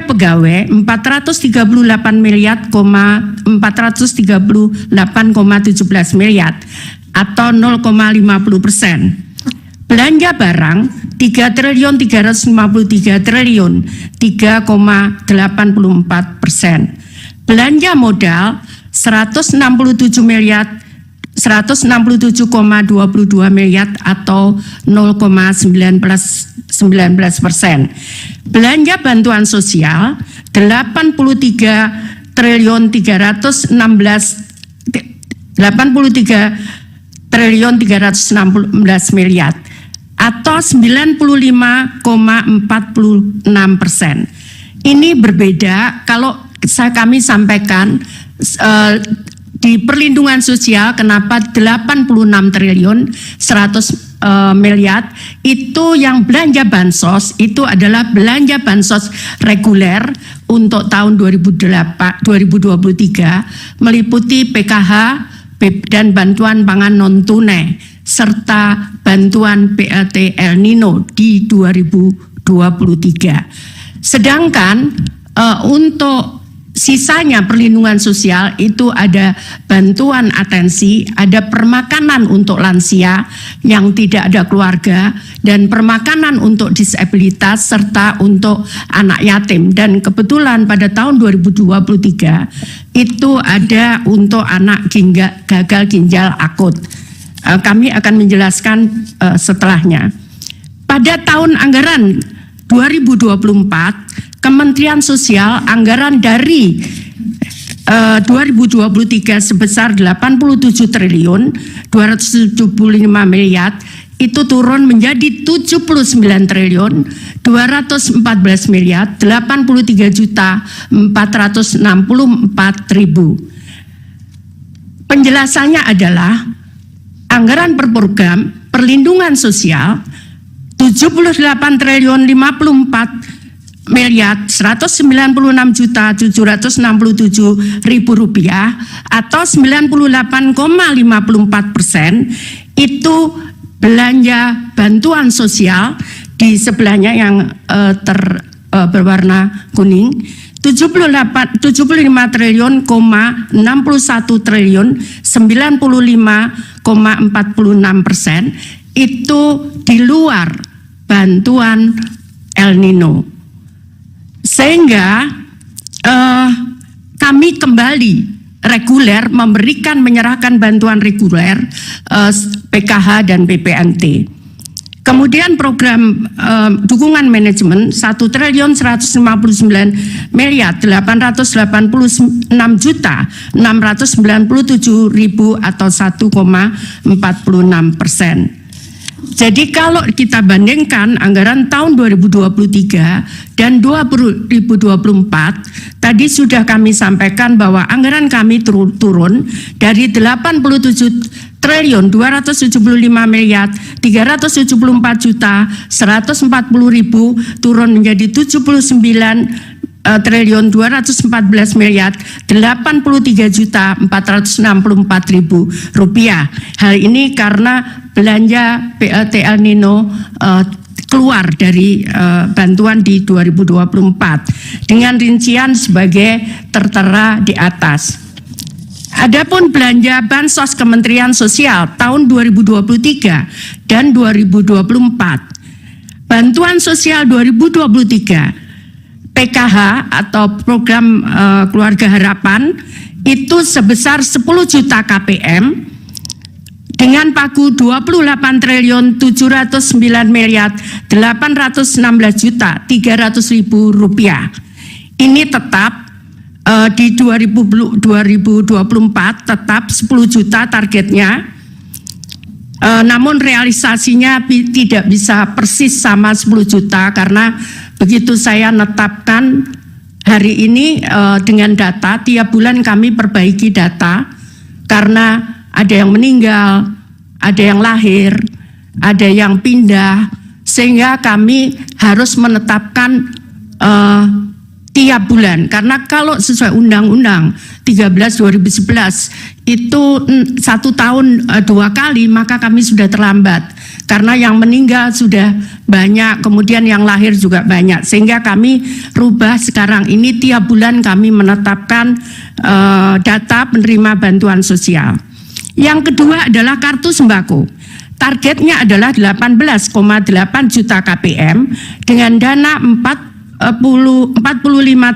pegawai 438 miliar 438,17 miliar atau 0,50%. Belanja barang 3.353 triliun 3,84%. Belanja modal 167,22 miliar atau 0,19%. Belanja bantuan sosial 83 triliun 316 miliar atau 95,46%. Ini berbeda kalau kami sampaikan di perlindungan sosial kenapa 86 triliun 100 miliar itu yang belanja bansos itu adalah belanja bansos reguler untuk tahun 2023 meliputi PKH dan bantuan pangan non tunai serta bantuan BLT El Nino di 2023. Sedangkan untuk sisanya perlindungan sosial itu ada bantuan atensi, ada permakanan untuk lansia yang tidak ada keluarga, dan permakanan untuk disabilitas serta untuk anak yatim. Dan kebetulan pada tahun 2023 itu ada untuk anak gagal ginjal akut. Kami akan menjelaskan setelahnya. Pada tahun anggaran 2024, Kementerian Sosial anggaran dari 2023 sebesar 87 triliun 275 miliar itu turun menjadi 79 triliun 214 miliar 83 juta 464 ribu. Penjelasannya adalah anggaran per program perlindungan sosial 78 triliun 54 miliar 196 juta 767 ribu rupiah atau 98,54% itu belanja bantuan sosial. Di sebelahnya yang berwarna kuning 75 triliun, 61 triliun 95,46% itu di luar bantuan El Nino. Sehingga kami kembali reguler menyerahkan bantuan reguler PKH dan BPNT. Kemudian program dukungan manajemen 1 triliun 159 miliar 886 juta 697 ribu atau 1,46%. Jadi kalau kita bandingkan anggaran tahun 2023 dan 2024, tadi sudah kami sampaikan bahwa anggaran kami turun dari 87 triliun 275 miliar 374 juta 140 ribu turun menjadi 79 triliun 214 miliar 83 juta 464 ribu rupiah. Hal ini karena belanja BLT El Nino keluar dari bantuan di 2024 dengan rincian sebagai tertera di atas. Adapun belanja bansos Kementerian Sosial tahun 2023 dan 2024. Bantuan sosial 2023 PKH atau program Keluarga Harapan itu sebesar 10 juta KPM dengan pagu 28 triliun 709 miliar 816 juta 300 ribu rupiah. Ini tetap di 2024 tetap 10 juta targetnya, namun realisasinya tidak bisa persis sama 10 juta karena begitu saya netapkan hari ini dengan data, tiap bulan kami perbaiki data karena ada yang meninggal, ada yang lahir, ada yang pindah, sehingga kami harus menetapkan tiap bulan, karena kalau sesuai Undang-Undang 13/2011 itu 1 tahun 2 kali, maka kami sudah terlambat karena yang meninggal sudah banyak, kemudian yang lahir juga banyak, sehingga kami rubah sekarang ini tiap bulan kami menetapkan data penerima bantuan sosial. Yang kedua adalah kartu sembako. Targetnya adalah 18,8 juta KPM dengan dana 45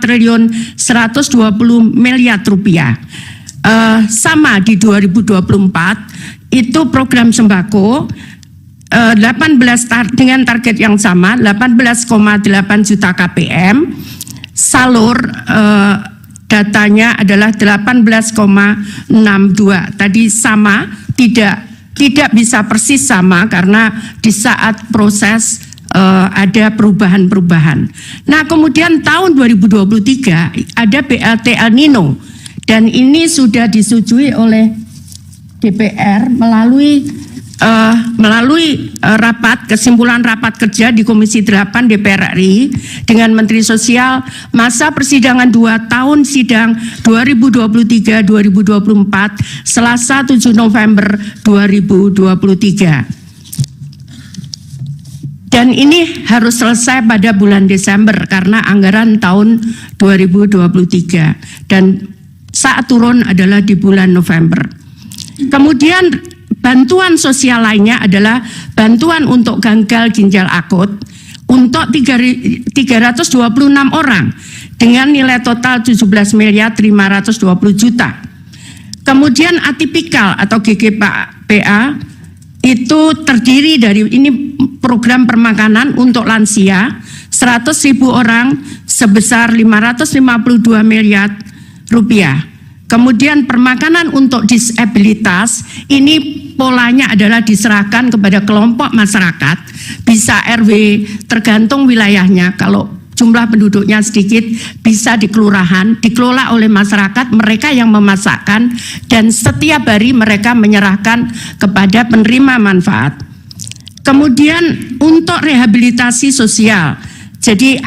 triliun 120 miliar rupiah. Sama di 2024 itu program sembako 18 dengan target yang sama 18,8 juta KPM. Salur datanya adalah 18,62. Tadi sama, tidak bisa persis sama karena di saat proses ada perubahan-perubahan. Nah, kemudian tahun 2023 ada BLT El Nino dan ini sudah disetujui oleh DPR melalui kesimpulan rapat kerja di Komisi 8 DPR RI dengan Menteri Sosial masa persidangan 2 tahun sidang 2023-2024 Selasa 7 November 2023. Dan ini harus selesai pada bulan Desember karena anggaran tahun 2023 dan saat turun adalah di bulan November. Kemudian bantuan sosial lainnya adalah bantuan untuk gagal ginjal akut untuk 326 orang dengan nilai total 17 miliar 520 juta. Kemudian atipikal atau GGPA itu terdiri dari ini program permakanan untuk lansia 100.000 orang sebesar 552 miliar rupiah. Kemudian permakanan untuk disabilitas ini polanya adalah diserahkan kepada kelompok masyarakat, bisa RW tergantung wilayahnya. Kalau jumlah penduduknya sedikit bisa di kelurahan, dikelola oleh masyarakat, mereka yang memasakkan dan setiap hari mereka menyerahkan kepada penerima manfaat. Kemudian untuk rehabilitasi sosial, jadi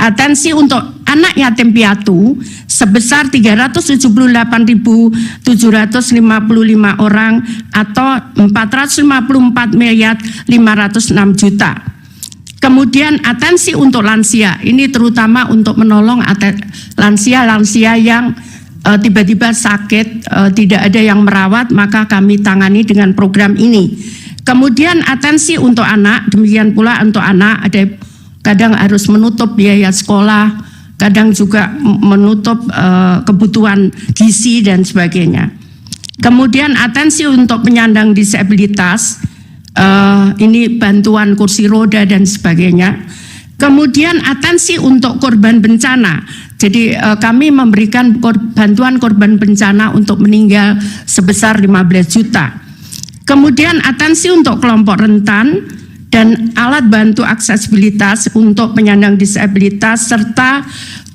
atensi untuk anak yatim piatu sebesar 378.755 orang atau 454 miliar 506 juta. Kemudian atensi untuk lansia, ini terutama untuk menolong lansia-lansia yang tiba-tiba sakit, tidak ada yang merawat, maka kami tangani dengan program ini. Kemudian atensi untuk anak, demikian pula untuk anak ada kadang harus menutup biaya sekolah, kadang juga menutup kebutuhan gizi dan sebagainya. Kemudian atensi untuk penyandang disabilitas, ini bantuan kursi roda dan sebagainya. Kemudian atensi untuk korban bencana, jadi kami memberikan bantuan korban bencana untuk meninggal sebesar 15 juta. Kemudian atensi untuk kelompok rentan dan alat bantu aksesibilitas untuk penyandang disabilitas serta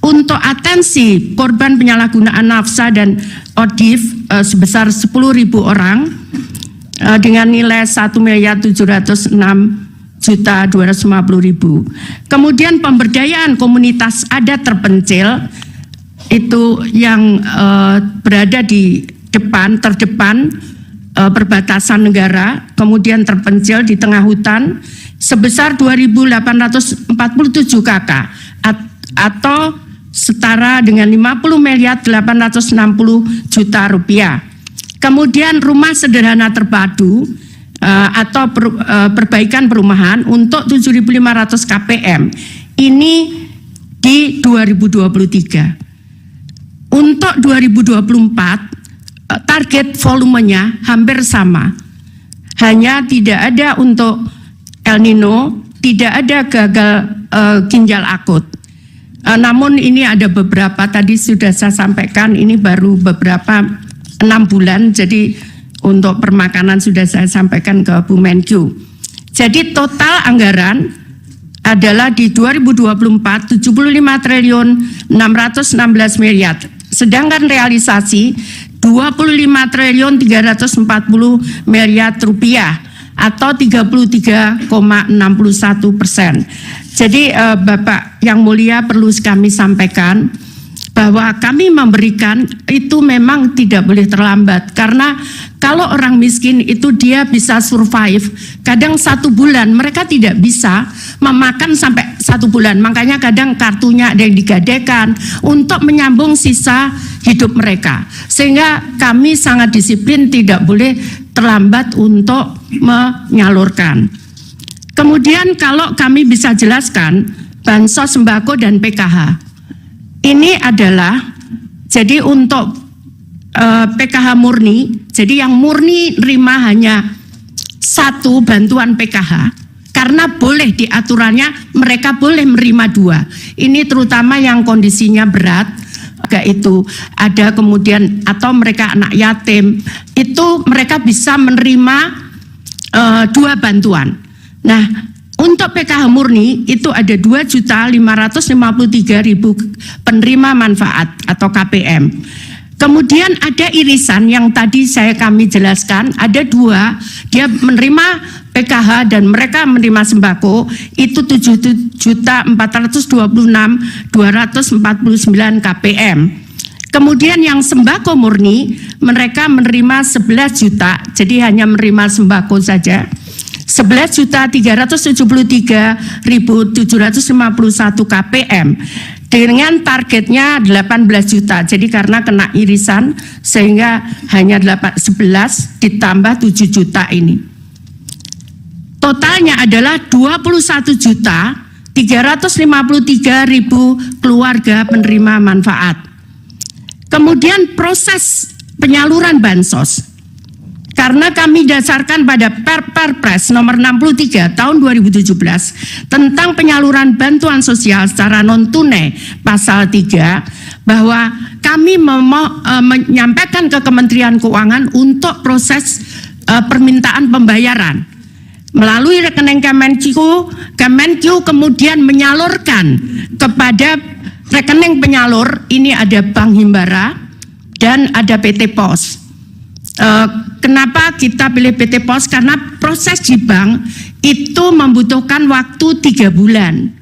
untuk atensi korban penyalahgunaan nafsa dan ODIF sebesar 10.000 orang dengan nilai 1.706.250.000. Kemudian pemberdayaan komunitas adat terpencil itu yang berada di terdepan perbatasan negara, kemudian terpencil di tengah hutan sebesar 2.847 KK atau setara dengan 50 miliar 860 juta rupiah. Kemudian rumah sederhana terpadu atau perbaikan perumahan untuk 7.500 KPM ini di 2023. Untuk 2024 target volumenya hampir sama, hanya tidak ada untuk El Nino, tidak ada gagal ginjal akut. Namun ini ada beberapa, tadi sudah saya sampaikan, ini baru beberapa 6 bulan, jadi untuk permakanan sudah saya sampaikan ke Bu Menkyu. Jadi total anggaran adalah di 2024 75 triliun 616 miliar, sedangkan realisasi 25 triliun 340 miliar rupiah atau 33,61%. Jadi Bapak yang mulia perlu kami sampaikan bahwa kami memberikan itu memang tidak boleh terlambat, karena kalau orang miskin itu dia bisa survive kadang 1 bulan, mereka tidak bisa memakan sampai 1 bulan, makanya kadang kartunya ada yang digadekan untuk menyambung sisa hidup mereka, sehingga kami sangat disiplin tidak boleh terlambat untuk menyalurkan. Kemudian kalau kami bisa jelaskan bansos sembako dan PKH. Ini adalah jadi untuk PKH murni, jadi yang murni nerima hanya 1 bantuan PKH, karena boleh diaturannya mereka boleh menerima 2. Ini terutama yang kondisinya berat, itu ada kemudian atau mereka anak yatim, itu mereka bisa menerima 2 bantuan. Nah, untuk PKH murni itu ada 2.553.000 penerima manfaat atau KPM. Kemudian ada irisan yang tadi kami jelaskan, ada 2, dia menerima PKH dan mereka menerima sembako itu 7.426.249 KPM. Kemudian yang sembako murni mereka menerima 11 juta, jadi hanya menerima sembako saja. 11.373.751 KPM dengan targetnya 18 juta. Jadi karena kena irisan sehingga hanya 11 ditambah 7 juta ini. Totalnya adalah 21.353.000 keluarga penerima manfaat. Kemudian proses penyaluran bansos. Karena kami dasarkan pada Perpres nomor 63 tahun 2017 tentang penyaluran bantuan sosial secara non-tunai pasal 3, bahwa kami menyampaikan ke Kementerian Keuangan untuk proses permintaan pembayaran melalui rekening Kemenkyu kemudian menyalurkan kepada rekening penyalur. Ini ada Bank Himbara dan ada PT Pos. Kenapa kita pilih PT Pos? Karena proses di bank itu membutuhkan waktu 3 bulan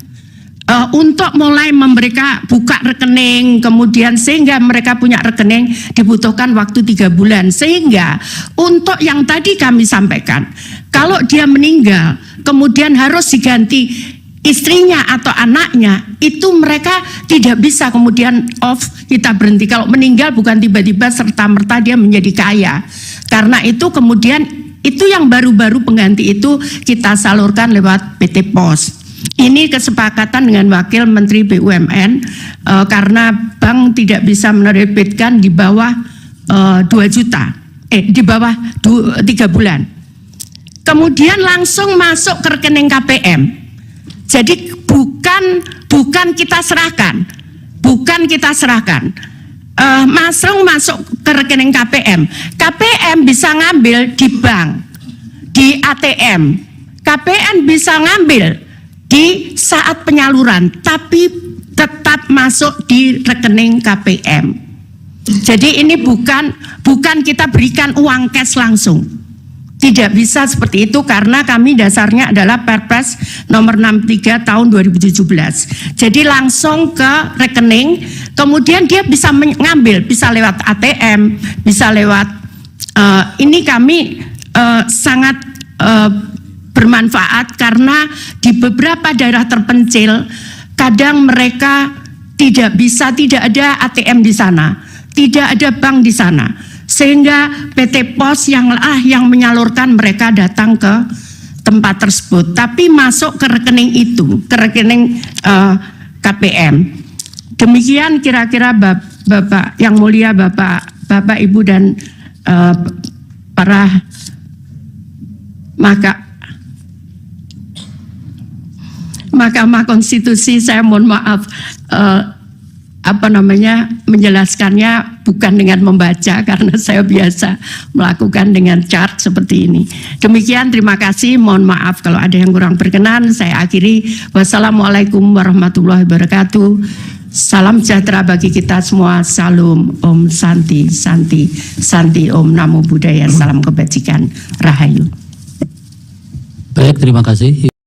untuk mulai mereka buka rekening, kemudian sehingga mereka punya rekening dibutuhkan waktu 3 bulan. Sehingga untuk yang tadi kami sampaikan, kalau dia meninggal kemudian harus diganti istrinya atau anaknya, itu mereka tidak bisa kemudian kita berhenti. Kalau meninggal bukan tiba-tiba serta-merta dia menjadi kaya. Karena itu kemudian itu yang baru-baru pengganti itu kita salurkan lewat PT Pos. Ini kesepakatan dengan Wakil Menteri BUMN karena bank tidak bisa menerbitkan di bawah 2 juta, di bawah 3 bulan. Kemudian langsung masuk ke rekening KPM. Jadi bukan kita serahkan, masuk ke rekening KPM. KPM bisa ngambil di bank, di ATM. KPM bisa ngambil di saat penyaluran, tapi tetap masuk di rekening KPM. Jadi ini bukan kita berikan uang cash langsung. Tidak bisa seperti itu karena kami dasarnya adalah Perpres nomor 63 tahun 2017. Jadi langsung ke rekening, kemudian dia bisa mengambil, bisa lewat ATM, bisa lewat ini kami sangat bermanfaat karena di beberapa daerah terpencil kadang mereka tidak ada ATM di sana, tidak ada bank di sana. Sehingga PT Pos yang menyalurkan mereka datang ke tempat tersebut, tapi masuk ke rekening itu, ke rekening KPM. Demikian kira-kira Bapak yang mulia, Bapak Ibu dan para Mahkamah Konstitusi, saya mohon maaf menjelaskannya bukan dengan membaca karena saya biasa melakukan dengan chart seperti ini. Demikian, terima kasih, mohon maaf kalau ada yang kurang berkenan. Saya akhiri, wassalamualaikum warahmatullahi wabarakatuh. Salam sejahtera bagi kita semua. Salam, Om Santi, Santi, Santi, Om Namo Buddhaya, salam kebajikan, Rahayu. Baik, terima kasih